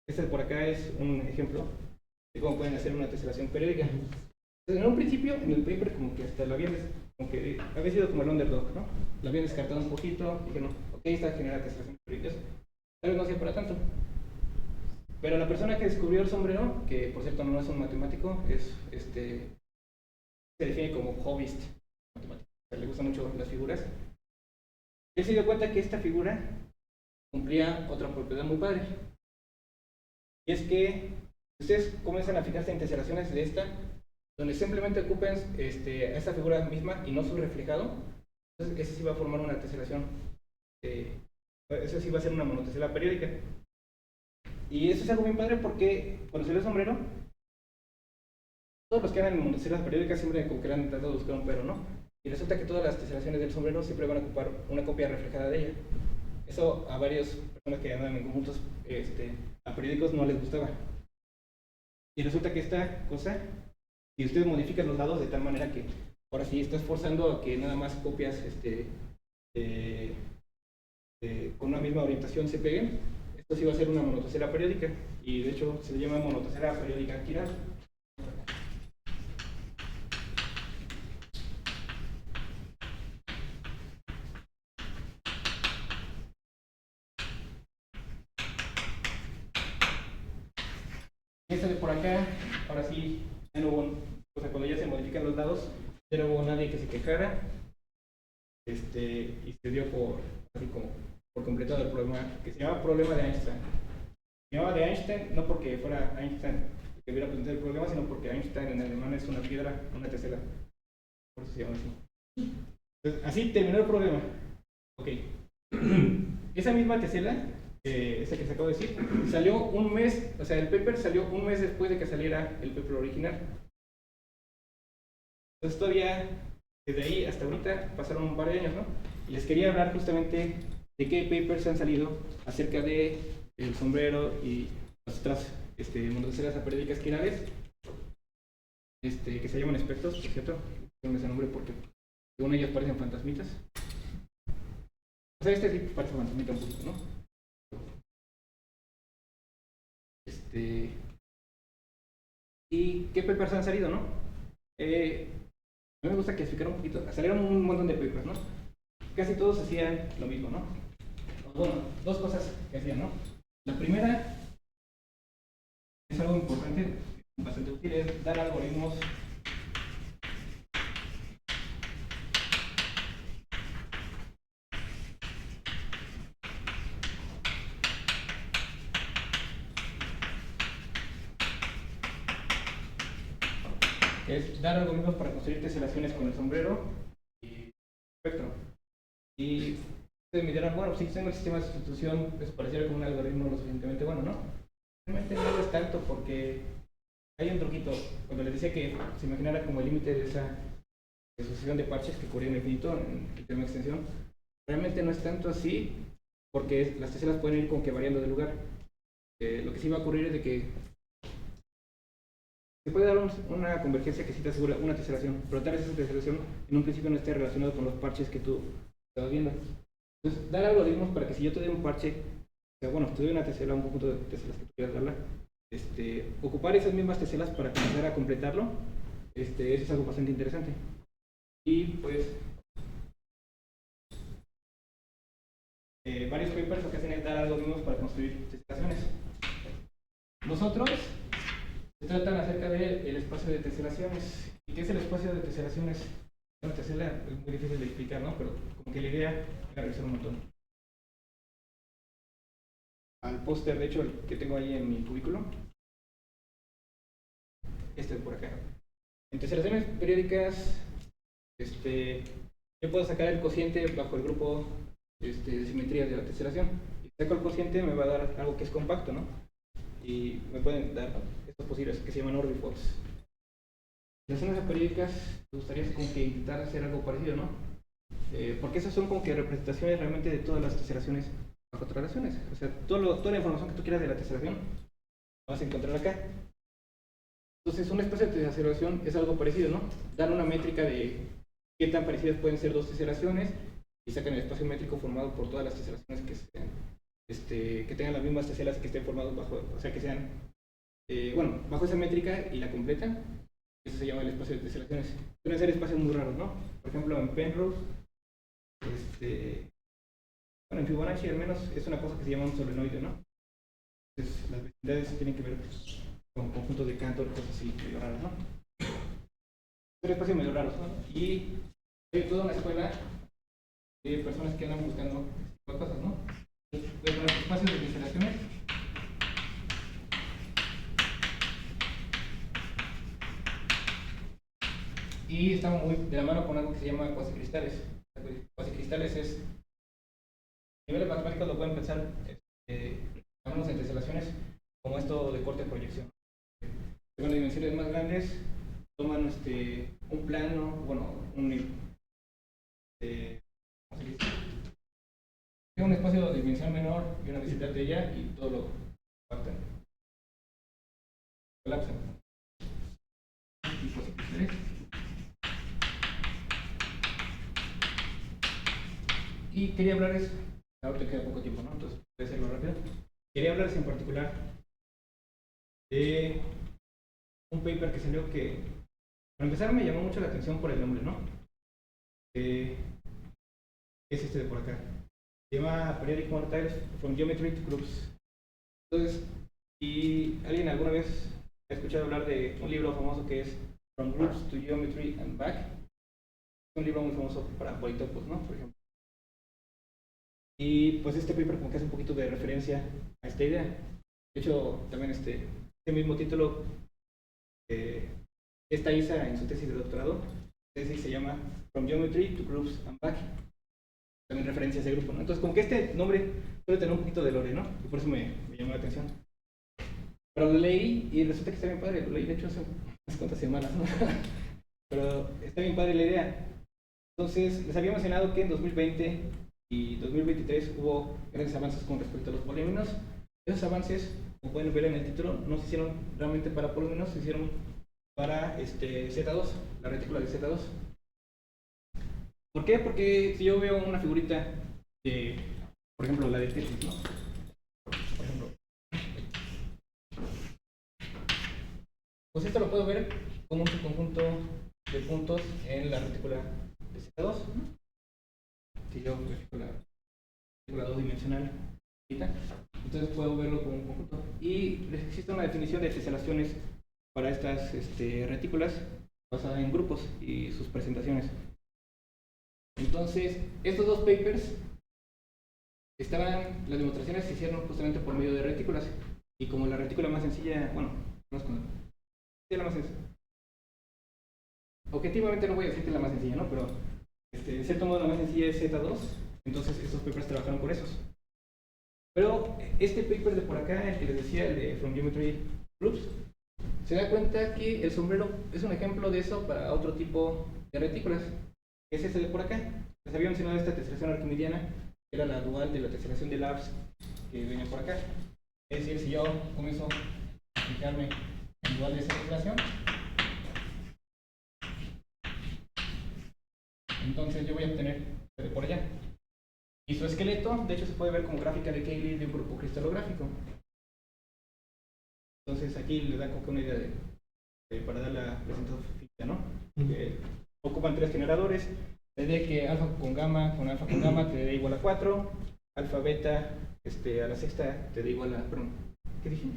Este de por acá es un ejemplo de cómo pueden hacer una teselación periódica. Entonces, en un principio, en el paper, como que hasta lo habían, como que había sido como el underdog, ¿no? Lo habían descartado un poquito, y que no, ok, está generando teselación periódicas, tal vez no sea para tanto. Pero la persona que descubrió el sombrero, que por cierto no es un matemático, se define como hobbyist matemático, o sea, le gustan mucho las figuras. Él se dio cuenta que esta figura cumplía otra propiedad muy padre. Y es que ustedes comienzan a fijarse en teselaciones de esta, donde simplemente ocupen a esta figura misma y no su reflejado. Entonces ese sí va a formar una teselación, eso sí va a ser una monotesela periódica. Y eso es algo bien padre porque cuando se ve el sombrero, todos los que andan en monoteselas periódicas siempre como que han intentado buscar un pero, ¿no? Y resulta que todas las teselaciones del sombrero siempre van a ocupar una copia reflejada de ella. Eso a varias personas que andan en conjuntos a periódicos no les gustaba. Y resulta que esta cosa, si ustedes modifican los lados de tal manera que ahora sí estás forzando a que nada más copias con una misma orientación se peguen, esto sí va a ser una monotesela periódica, y de hecho se le llama monotesela periódica quiral. Esta de por acá, ahora sí, ya no hubo, o sea, cuando ya se modifican los lados, ya no hubo nadie que se quejara, y se dio por, así como, por completado el problema, que se llama problema de Einstein. Se llamaba de Einstein no porque fuera Einstein el que hubiera presentado el problema, sino porque Einstein en alemán es una piedra, una tesela. Por eso se llama así. Entonces, así terminó el problema. Ok. Esa misma tesela, esa que se acabo de decir, salió un mes, o sea, el paper salió un mes después de que saliera el paper original. Entonces todavía, desde ahí hasta ahorita, pasaron un par de años, ¿no? Y les quería hablar justamente de qué papers han salido acerca de el sombrero y las otras monoteselas aperiódicas quinales, que se llaman espectros, por cierto. Tengo ese nombre porque según ellos parecen fantasmitas. O sea, sí parece fantasmita un poquito, ¿no? ¿Y qué papers han salido, no? A mí me gusta clasificar un poquito. Salieron un montón de papers, ¿no? Casi todos hacían lo mismo, ¿no? Bueno, dos cosas que hacían, ¿no? La primera es algo importante, bastante útil, es dar algoritmos para construir teselaciones con el sombrero y espectro. Y ustedes me dirán, bueno, si tengo el sistema de sustitución, eso pareciera como un algoritmo lo suficientemente bueno, ¿no? Realmente no lo es tanto porque hay un truquito. Cuando les decía que se imaginara como el límite de esa sucesión de parches que cubrían el infinito en el tema de extensión, realmente no es tanto así porque las teselas pueden ir como que variando de lugar. Lo que sí va a ocurrir es de que se puede dar una convergencia que sí te asegura una teselación, pero tal vez esa teselación en un principio no esté relacionado con los parches que tú estabas viendo. Entonces, dar algoritmos para que si yo te doy un parche, o sea, bueno, te doy una tesela, un conjunto de teselas que tú quieras darla, ocupar esas mismas teselas para comenzar a completarlo, eso es algo bastante interesante. Y pues, varios papers lo que hacen es dar algoritmos para construir teselaciones. Nosotros se tratan acerca del espacio de teselaciones. ¿Y qué es el espacio de teselaciones? Una tesela es muy difícil de explicar, ¿no? Pero como que la idea es revisar un montón. Al póster, de hecho, el que tengo ahí en mi cubículo, de por acá. En teselaciones periódicas, yo puedo sacar el cociente bajo el grupo de simetría de la teselación. Y saco el cociente, me va a dar algo que es compacto, ¿no? Y me pueden dar estos posibles que se llaman orbifolds. Las teselaciones periódicas me gustaría como que intentar hacer algo parecido, ¿no? Porque esas son como que representaciones realmente de todas las teselaciones bajo relaciones. O sea, toda la información que tú quieras de la teselación la vas a encontrar acá. Entonces, un espacio de teselación es algo parecido, ¿no? Dan una métrica de qué tan parecidas pueden ser dos teselaciones y sacan el espacio métrico formado por todas las teselaciones que tengan las mismas teselas y que estén formados bajo, o sea, que sean, bajo esa métrica y la completan. Eso se llama el espacio de teselaciones. Pueden ser espacios muy raros, ¿no? Por ejemplo, en Penrose, en Fibonacci al menos es una cosa que se llama un solenoide, ¿no? Entonces, las vecindades tienen que ver con conjuntos de Cantor, cosas así medio raras, ¿no? Son espacios medio raros, ¿no? Y hay toda una escuela de personas que andan buscando este tipo de cosas, ¿no? Entonces, los espacios de teselaciones y estamos muy de la mano con algo que se llama cuasicristales. Cuasicristales es, a niveles matemáticos lo pueden pensar, llamamos en teselaciones como esto de corte de proyección. Según las dimensiones más grandes, toman un plano, bueno, ¿cómo se dice? Un espacio de dimensión menor y una densidad de ella y todo lo parten. Colapsan. Y cuasicristales. Y quería hablarles, ahorita queda poco tiempo, ¿no? Entonces, voy a hacerlo rápido. Quería hablarles en particular de un paper que salió que, para empezar, me llamó mucho la atención por el nombre, ¿no? Es de por acá. Se llama Periodic Monotypes from Geometric Groups. Entonces, si alguien alguna vez he escuchado hablar de un libro famoso que es From Groups to Geometry and Back. Es un libro muy famoso para politopos, ¿no? Por ejemplo. Y pues este paper como que hace un poquito de referencia a esta idea. De hecho, también este mismo título esta Isa en su tesis de doctorado, tesis se llama From Geometry to Groups and Back. También referencia a ese grupo, ¿no? Entonces como que este nombre puede tener un poquito de lore, ¿no? Y por eso me llamó la atención. Pero lo leí y resulta que está bien padre, lo leí de hecho hace unas cuantas semanas, ¿no? Pero está bien padre la idea. Entonces, les había mencionado que en 2020 y 2023 hubo grandes avances con respecto a los polímeros. Esos avances, como pueden ver en el título, no se hicieron realmente para polímeros, se hicieron para Z2, la retícula de Z2. ¿Por qué? Porque si yo veo una figurita de, por ejemplo, la de Tetris, ¿no? Por ejemplo, pues esto lo puedo ver como un subconjunto de puntos en la retícula de Z2. Si yo verifico la retícula dos-dimensional, entonces puedo verlo como un conjunto. Y existe una definición de teselaciones para estas retículas basada en grupos y sus presentaciones. Entonces, estos dos papers las demostraciones se hicieron justamente por medio de retículas. Y como la retícula más sencilla, bueno, no es como, sí, la más sencilla. Objetivamente no voy a decir que es la más sencilla, ¿no? Pero de cierto modo la más sencilla es Z2. Entonces, estos papers trabajaron por esos. Pero este paper de por acá, el que les decía, el de From Geometry Groups, se da cuenta que el sombrero es un ejemplo de eso para otro tipo de retículas. Es este de por acá. Les había mencionado esta teselación arquimidiana, que era la dual de la teselación de Labs que viene por acá. Es decir, si yo comienzo a fijarme en dual de esa teselación, entonces yo voy a obtener de por allá. Y su esqueleto, de hecho, se puede ver como gráfica de Cayley de un grupo cristalográfico. Entonces aquí le da como que una idea para dar la presentación física, ¿no? Que ocupan tres generadores. Le dé que alfa con gamma te da igual a 4, alfa beta a la sexta te da igual a, perdón, ¿qué dije?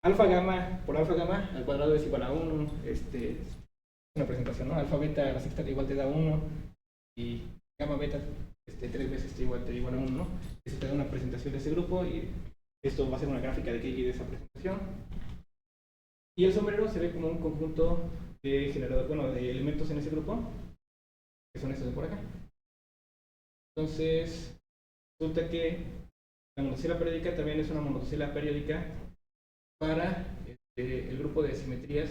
Alfa gamma por alfa gamma al cuadrado es igual a 1, es una presentación, ¿no? Alfa beta a la sexta igual te da 1 y gamma beta 3 veces te da igual a 1, ¿no? Eso te da una presentación de ese grupo y esto va a ser una gráfica de Cayley de esa presentación. Y el sombrero se ve como un conjunto de generadores, bueno, de elementos en ese grupo, que son estos de por acá. Entonces, resulta que la monocela periódica también es una monocela periódica para el grupo de simetrías,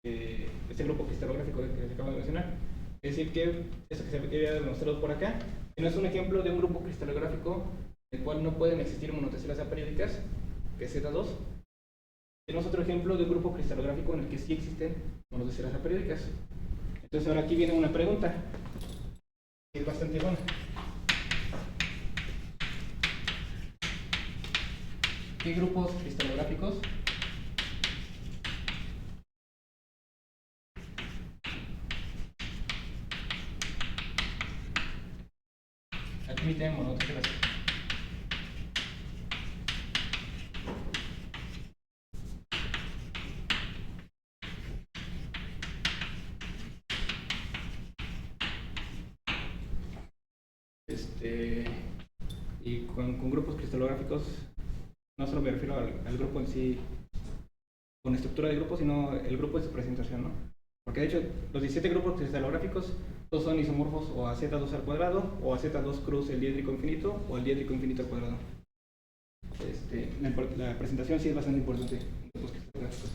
este grupo cristalográfico que se acaba de mencionar. Es decir, que esto que se había demostrado por acá, que no es un ejemplo de un grupo cristalográfico en el cual no pueden existir monoteselas aperiódicas, que es Z2. Tenemos otro ejemplo de un grupo cristalográfico en el que sí existen monoteselas aperiódicas. Entonces ahora aquí viene una pregunta, que es bastante buena. ¿Qué grupos cristalográficos admiten monoteselas? Y con grupos cristalográficos no solo me refiero al grupo en sí con estructura de grupo, sino el grupo de su presentación, ¿no? Porque de hecho los 17 grupos cristalográficos todos son isomorfos o a Z2 al cuadrado o a Z2 cruz el diédrico infinito o al diédrico infinito al cuadrado. La presentación sí es bastante importante en grupos cristalográficos.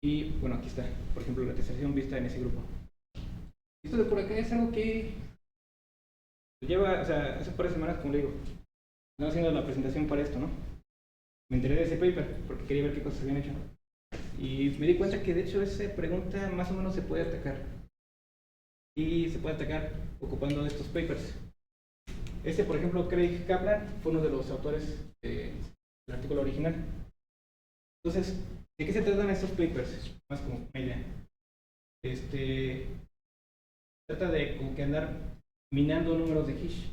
Y bueno, aquí está, por ejemplo, la teselación vista en ese grupo. Esto de por acá es algo que lleva, o sea, hace par de semanas, como le digo, estaba haciendo la presentación para esto, ¿no? Me enteré de ese paper porque quería ver qué cosas habían hecho. Y me di cuenta que de hecho esa pregunta más o menos se puede atacar. Y se puede atacar ocupando estos papers. Por ejemplo, Craig Kaplan fue uno de los autores del artículo original. Entonces, ¿de qué se tratan estos papers? Más como una idea. Trata de como que andar minando números de Hish.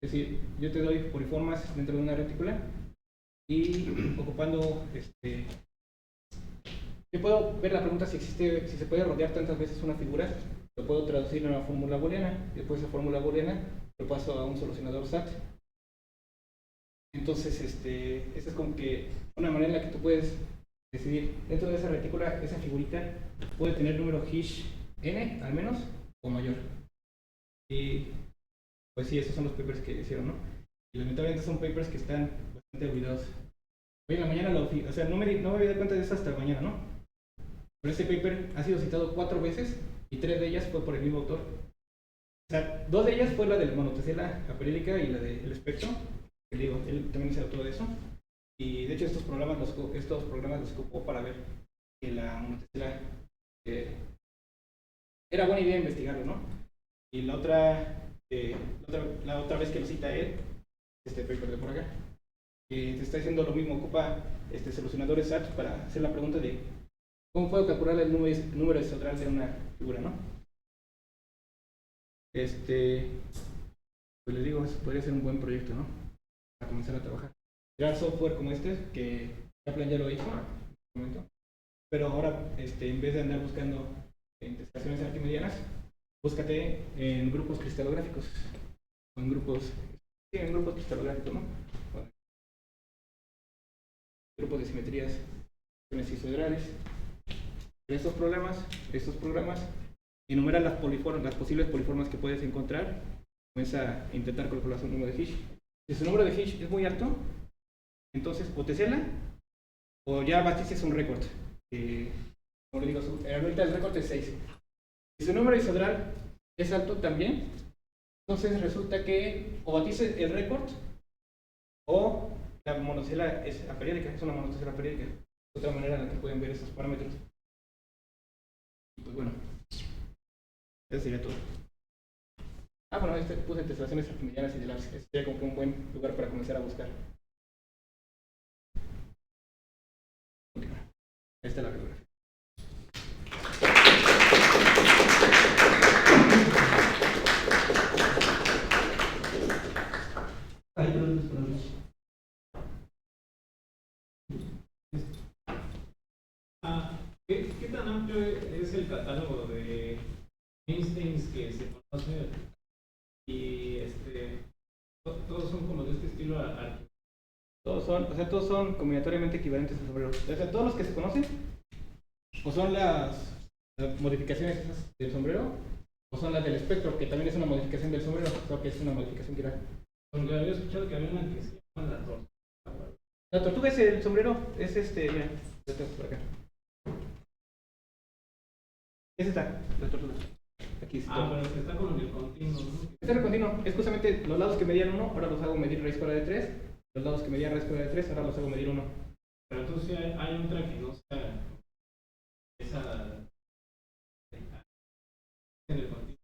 Es decir, yo te doy poriformas dentro de una retícula y ocupando yo puedo ver la pregunta si se puede rodear tantas veces una figura, lo puedo traducir en una fórmula booleana, y después de esa fórmula booleana lo paso a un solucionador SAT. Entonces, esa es como que una manera en la que tú puedes decidir, dentro de esa retícula, esa figurita puede tener número Hish n, al menos, o mayor. Y pues sí, esos son los papers que hicieron, ¿no? Y lamentablemente son papers que están bastante olvidados. Hoy en la mañana, o sea, no me había dado cuenta de eso hasta mañana, ¿no? Pero este paper ha sido citado 4 veces y 3 de ellas fue por el mismo autor. O sea, 2 de ellas fue la del monotesela aperiódica y la del espectro. Que digo, él también es el autor de eso. Y de hecho estos programas los ocupó para ver que la monotesela era buena idea investigarlo, ¿no? Y la otra vez que lo cita él, este paper de por acá, que te está diciendo lo mismo, ocupa solucionadores SAT para hacer la pregunta de ¿cómo puedo calcular el número central de una figura, no? Pues les digo, eso podría ser un buen proyecto, ¿no? Para comenzar a trabajar. Crear software como que Kaplan ya lo hizo en un momento, pero ahora, en vez de andar buscando intersecciones arquimedianas, búscate en grupos cristalográficos, o en grupos cristalográficos, ¿no? Grupos de simetrías isoidrales. Estos programas enumeran las posibles poliformas que puedes encontrar. Comienza a intentar calcular su número de Hish. Si su número de Hish es muy alto, entonces o te cela o ya batiste un récord. Como le digo, ahorita el récord es 6. Si su número isodral es alto también, entonces resulta que o batiste el récord o la monotesela es aperiódica, es una monotesela aperiódica. Es otra manera en la que pueden ver esos parámetros. Pues bueno, eso sería todo. Bueno, puse teselaciones arquimedianas y de LAPS. Este sería como que un buen lugar para comenzar a buscar. Ahí está la bibliografía. ¿Qué tan amplio es el catálogo de Einsteins que se conoce? Y todos son como de este estilo. Todos son combinatoriamente equivalentes al sombrero. O sea, todos los que se conocen, o son las modificaciones esas del sombrero, o son las del espectro, que también es una modificación del sombrero, creo que es una modificación que era. Porque había escuchado que había una que se llama la tortuga. La tortuga es el sombrero, es mira, lo tengo por acá. Es esta, la tortuga. Aquí está. Pero es que está con el continuo, ¿no? Este es el continuo, es justamente los lados que medían 1, ahora los hago medir raíz cuadrada de 3. Los lados que medían raíz cuadrada de 3, ahora los hago medir 1. Pero entonces hay otra que no sea esa en el continuo.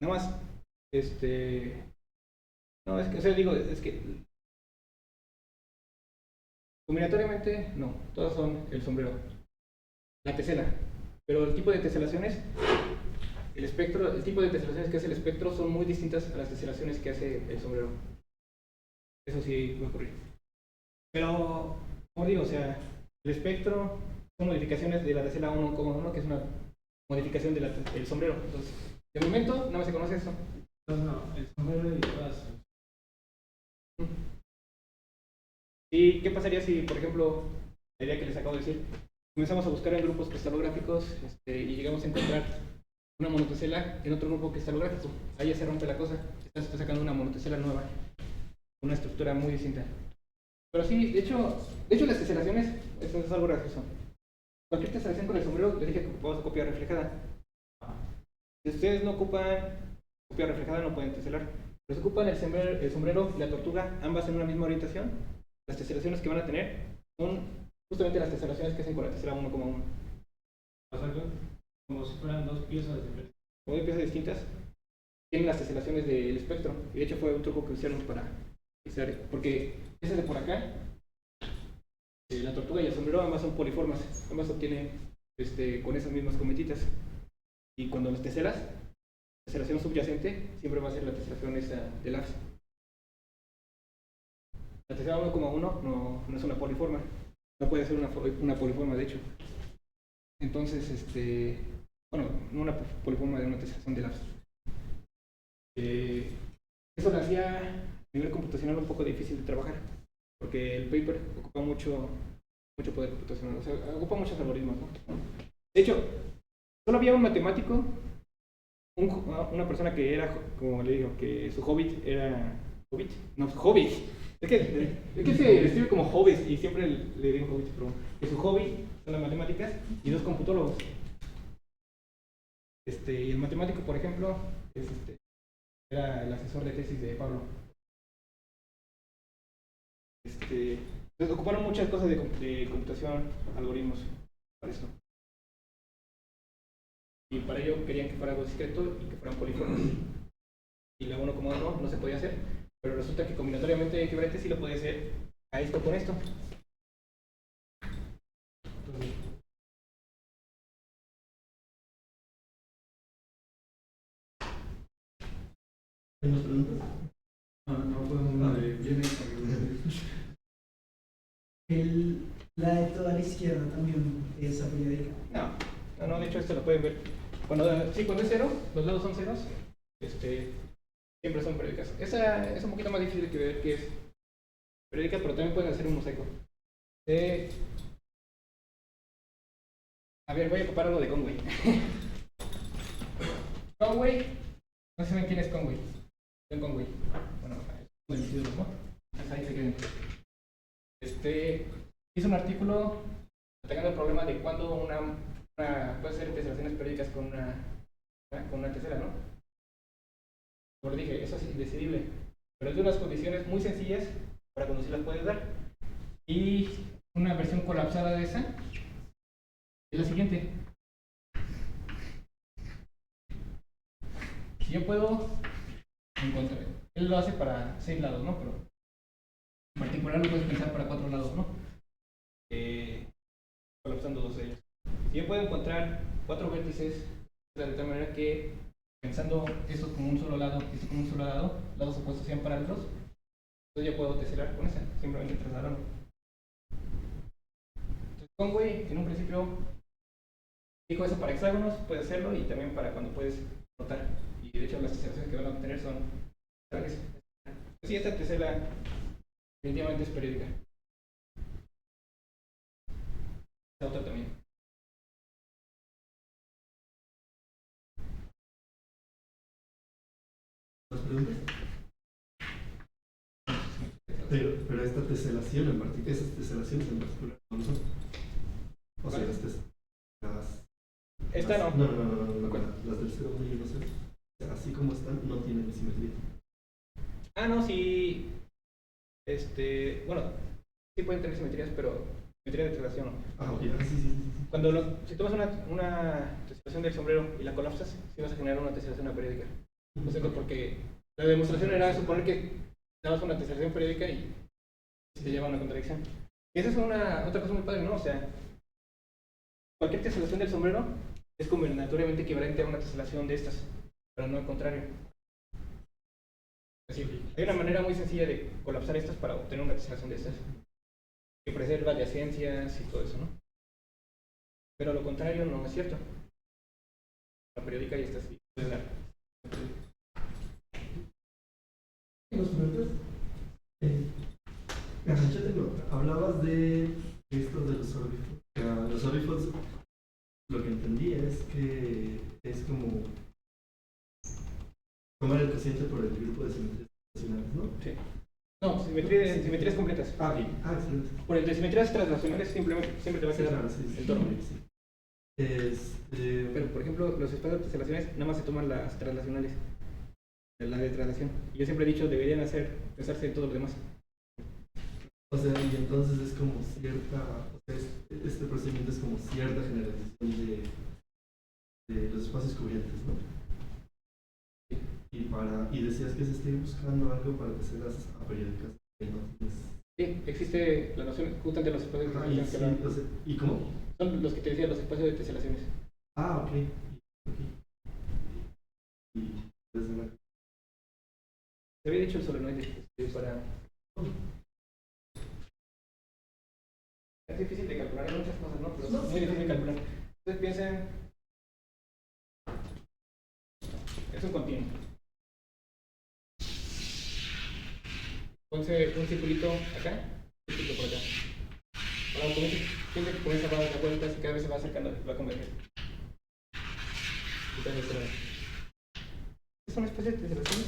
Nada más, no, es que, o sea, digo, es que combinatoriamente, no, todas son el sombrero. La tesela, pero el tipo de teselaciones, el tipo de teselaciones que hace el espectro son muy distintas a las teselaciones que hace el sombrero. Eso sí va a ocurrir. Pero, como digo, o sea, el espectro son modificaciones de la tesela 1,1, que es una modificación del sombrero. Entonces, de momento, nada más se conoce eso. No, el sombrero y todas. ¿Y qué pasaría si, por ejemplo, la idea que les acabo de decir, comenzamos a buscar en grupos cristalográficos y llegamos a encontrar una monotesela en otro grupo cristalográfico? Ahí ya se rompe la cosa. Estás sacando una monotesela nueva, una estructura muy distinta. Pero sí, de hecho las teselaciones, eso es algo gracioso. Cualquier teselación con el sombrero, les dije que ocupamos copia reflejada. Si ustedes no ocupan copia reflejada, no pueden teselar. Pero si ocupan el sombrero y la tortuga, ambas en una misma orientación, las teselaciones que van a tener son justamente las teselaciones que hacen con la tesela 1,1. O sea, como si fueran dos piezas diferentes. Como dos piezas distintas, tienen las teselaciones del espectro. Y de hecho fue un truco que usaron para fixar, porque ese de por acá, la tortuga y el sombrero, ambas son poliformas, ambas obtienen con esas mismas cometitas. Y cuando las teselas, la teselación subyacente siempre va a ser la teselación esa del axe. La tesela 1,1 no es una poliforma. No puede ser una poliforma, de hecho. Entonces, bueno, no una poliforma de una teselación de lapsos. Eso lo hacía a nivel computacional un poco difícil de trabajar, porque el paper ocupa mucho poder computacional, o sea, ocupa muchos algoritmos, ¿no? De hecho, solo había un matemático, una persona que era, como le digo, que su hobby era... ¿Hobbit? No, hobby. Es que se escribe como hobbies y siempre le digo hobby, pero que su hobby son las matemáticas y 2 computólogos. Y el matemático, por ejemplo, era el asesor de tesis de Pablo. Entonces ocuparon muchas cosas de computación, algoritmos, para eso. Y para ello querían que fuera algo discreto y que fueran poliformes. Y la 1,1 no se podía hacer, pero resulta que combinatoriamente equivalente sí lo podía hacer a esto con esto. Entonces, ¿hay más preguntas? No, pues una de viene La de toda la izquierda también es aperiódica. no, de hecho esto lo pueden ver. Cuando es cero, los lados son ceros, siempre son periódicas. Esa es un poquito más difícil que ver que es periódica, pero también pueden hacer un mosaico. A ver, voy a ocupar algo de Conway. Conway, no sé si saben quién es Conway. John Conway. Bueno, ahí se queden. Hizo un artículo atacando el problema de cuando una puede hacer teselaciones periódicas con una tesela, ¿no? Como le dije, eso es indecidible, pero es de unas condiciones muy sencillas para cuando sí las puedes dar. Y una versión colapsada de esa es la siguiente. Si yo puedo encontrar, él lo hace para 6 lados, ¿no? Pero en particular lo puedes pensar para 4 lados, ¿no? Colapsando 2 de ellos. Si yo puedo encontrar 4 vértices, de tal manera que pensando esto como un solo lado, esto como un solo lado, lados opuestos sean paralelos, entonces yo puedo teselar con esa, simplemente trasladando. Entonces Conway en un principio dijo eso para hexágonos, puede hacerlo y también para cuando puedes notar. Y de hecho las teselaciones que van a obtener son tales. Sí, esta tesela definitivamente es periódica. La otra también. ¿Más preguntas? Pero esta teselación en particular, esas teselaciones en particular, ¿no son? O sea, Esta no. No, las del 0, 1 y 1, 0. Así como están, no tienen simetría. No, sí. Bueno, sí pueden tener simetrías, pero simetría de teselación no. Ok, sí. Cuando si tomas una teselación del sombrero y la colapsas, sí vas a generar una teselación periódica. Lo siento, porque la demostración era suponer que dabas una teselación periódica y te lleva a una contradicción. Y esa es otra cosa muy padre, ¿no? O sea, cualquier teselación del sombrero es combinatoriamente equivalente a una teselación de estas, pero no al contrario. Es decir, hay una manera muy sencilla de colapsar estas para obtener una teselación de estas, que preserva adyacencias y todo eso, ¿no? Pero lo contrario no es cierto. La periódica y esta sí puede dar. ¿Nos preguntas? Yo tengo otra. Hablabas de esto de los orbifolds. Los orbifolds, lo que entendí es que es como tomar el cociente por el grupo de simetrías translacionales, ¿no? Sí. No, simetrías completas. Bien. Excelente. Por el de simetrías translacionales siempre te va a quedar el torno. Pero, por ejemplo, los espacios de teselaciones nada más se toman las translacionales. La de traslación. Y yo siempre he dicho, deberían pensarse en todos los demás. O sea, y entonces es como cierta, o sea, este procedimiento es como cierta generalización de los espacios cubiertos, ¿no? Y decías que se esté buscando algo para teselas aperiódicas. Sí, existe la noción justamente de los espacios de teselación. ¿Y cómo? Son los que te decía, los espacios de teselaciones. Ok. Y te había dicho el solenoide para ustedes piensen, es un continuo. Ponse un circulito acá, un circulito por acá. Ahora piensa que comienza a dar vueltas y cada vez se va acercando, va a converger. Es una especie de teselación.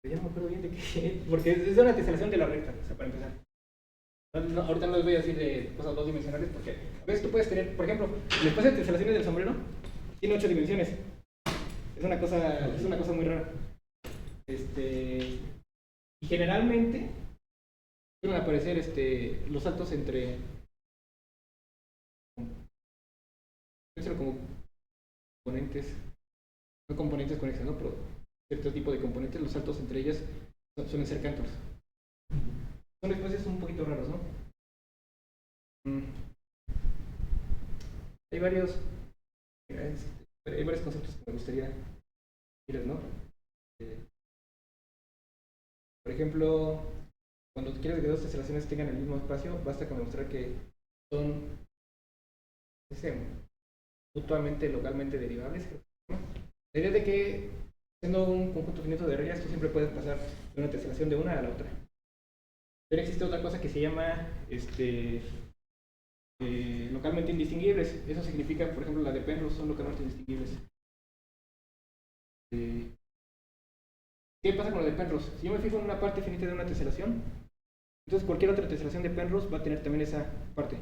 Ya no me acuerdo bien de qué, porque es una teselación de la recta, o sea, para empezar. Ahorita no les voy a decir de cosas dos dimensionales porque a veces tú puedes tener, por ejemplo, el espacio de teselaciones del sombrero tiene 8 dimensiones. Es una cosa muy rara. Y generalmente suelen aparecer los saltos entre como componentes, no componentes conexas, ¿no? Pero cierto tipo de componentes, los saltos entre ellas suelen ser cantors. Son espacios un poquito raros, ¿no? Hay varios conceptos que me gustaría decirles, ¿no? Por ejemplo, cuando quieres que dos teselaciones tengan el mismo espacio, basta con demostrar que son mutuamente localmente derivables. La idea de que, siendo un conjunto finito de reglas, tú siempre puedes pasar de una teselación de una a la otra. Pero existe otra cosa que se llama localmente indistinguibles. Eso significa, por ejemplo, la de Penrose son localmente indistinguibles. ¿Qué pasa con la de Penrose? Si yo me fijo en una parte finita de una teselación, entonces cualquier otra teselación de Penrose va a tener también esa parte.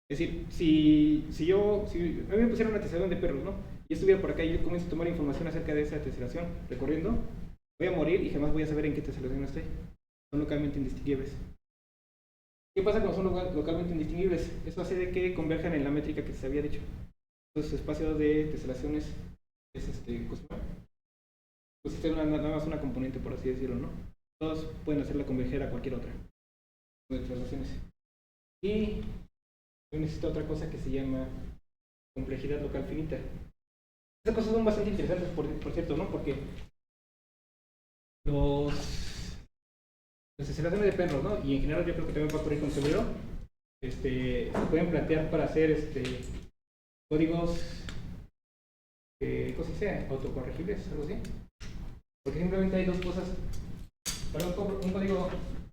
Es decir, si a mí me pusiera una teselación de Penrose, ¿no? Y estuviera por acá y yo comienzo a tomar información acerca de esa teselación recorriendo, voy a morir y jamás voy a saber en qué teselación estoy. Son localmente indistinguibles. ¿Qué pasa cuando son localmente indistinguibles? Eso hace de que converjan en la métrica que se había dicho. Entonces, su espacio de teselaciones es pues nada más una componente, por así decirlo, ¿no? Todos pueden hacerla converger a cualquier otra de teselaciones. Y necesita otra cosa que se llama complejidad local finita. Esas cosas son bastante interesantes, por cierto, ¿no? Porque las teselaciones de Penrose, ¿no? Y en general yo creo que también va a ocurrir con Severo, se pueden plantear para hacer códigos ¿cómo se dice? Autocorregibles, algo así. Porque simplemente hay dos cosas. Para un código,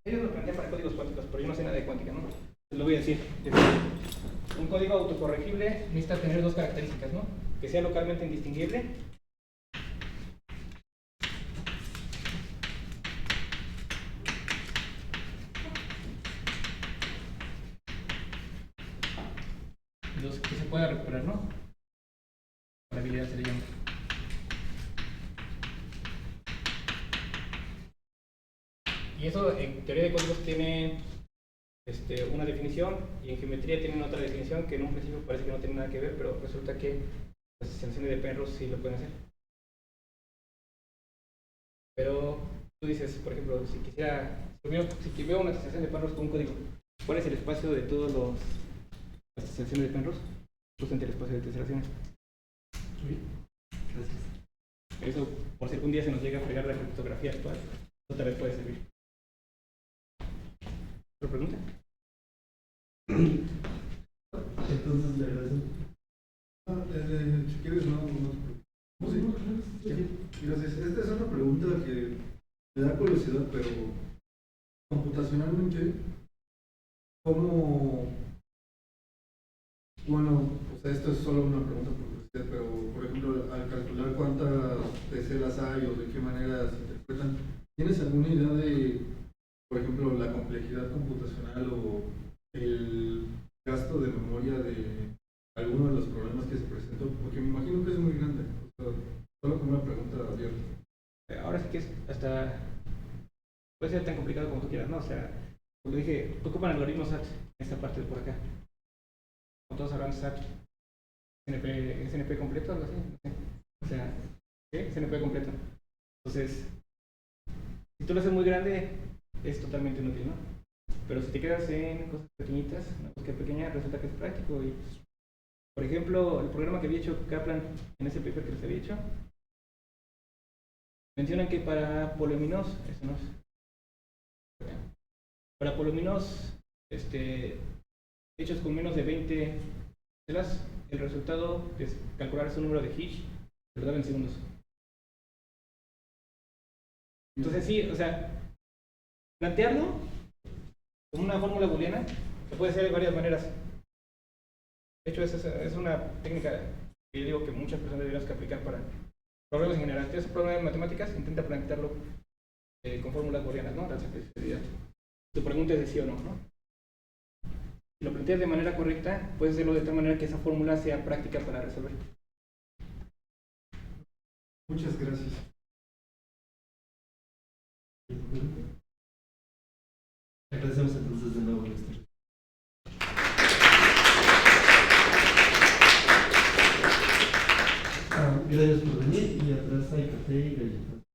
ellos lo plantean para códigos cuánticos, pero yo no sé nada de cuántica, ¿no? Lo voy a decir. Un código autocorregible necesita tener dos características, ¿no? Que sea localmente indistinguible y dos, que se pueda recuperar, ¿no? Variabilidad se le llama. Y eso en teoría de códigos tiene una definición y en geometría tienen otra definición que en un principio parece que no tiene nada que ver, pero resulta que las extensiones de Penrose sí lo pueden hacer. Pero tú dices, por ejemplo, si veo una extensión de Penrose con un código, ¿cuál es el espacio de todas las extensiones de Penrose? Justamente el espacio de teselaciones. Gracias. Eso, por si algún día se nos llega a fregar la criptografía actual, eso tal vez puede servir. ¿Otra pregunta? Entonces le agradezco. Si quieres, no. Sí. Gracias. Esta es una pregunta que me da curiosidad, pero computacionalmente, ¿cómo? Bueno, o sea, esto es solo una pregunta por curiosidad, pero por ejemplo, al calcular cuántas teselas hay o de qué manera se interpretan, ¿tienes alguna idea de, por ejemplo, la complejidad computacional o el gasto de memoria de alguno de los problemas que se presentó? Porque me imagino que es muy grande. O sea, solo como una pregunta abierta. Ahora sí que es hasta puede ser tan complicado como tú quieras, ¿no? O sea, como dije, ocupan algoritmos SAT en esta parte de por acá. Como todos hablan de SAT, SNP completo, algo así. No sé. O sea, ¿qué? SNP completo. Entonces, si tú lo haces muy grande, es totalmente inútil, ¿no? Pero si te quedas en cosas pequeñitas, una búsqueda pequeña, resulta que es práctico. Y, por ejemplo, el programa que había hecho Kaplan en ese paper que les había hecho, mencionan que para poleminos, eso no es. Para poleminos, hechos con menos de 20 celas, el resultado es calcular su número de Hitch, lo daba en segundos. Entonces sí, o sea, plantearlo como una fórmula booleana se puede hacer de varias maneras. De hecho, es una técnica que yo digo que muchas personas deberían que aplicar para problemas en general. Si tienes un problema de matemáticas, intenta plantearlo con fórmulas booleanas, ¿no? La simplicidad. Tu pregunta es de sí o no, ¿no? Si lo planteas de manera correcta, puedes hacerlo de tal manera que esa fórmula sea práctica para resolver. Muchas gracias. Agradecemos entonces de nuevo, Lester. Gracias por venir y atrás hay café y galletas.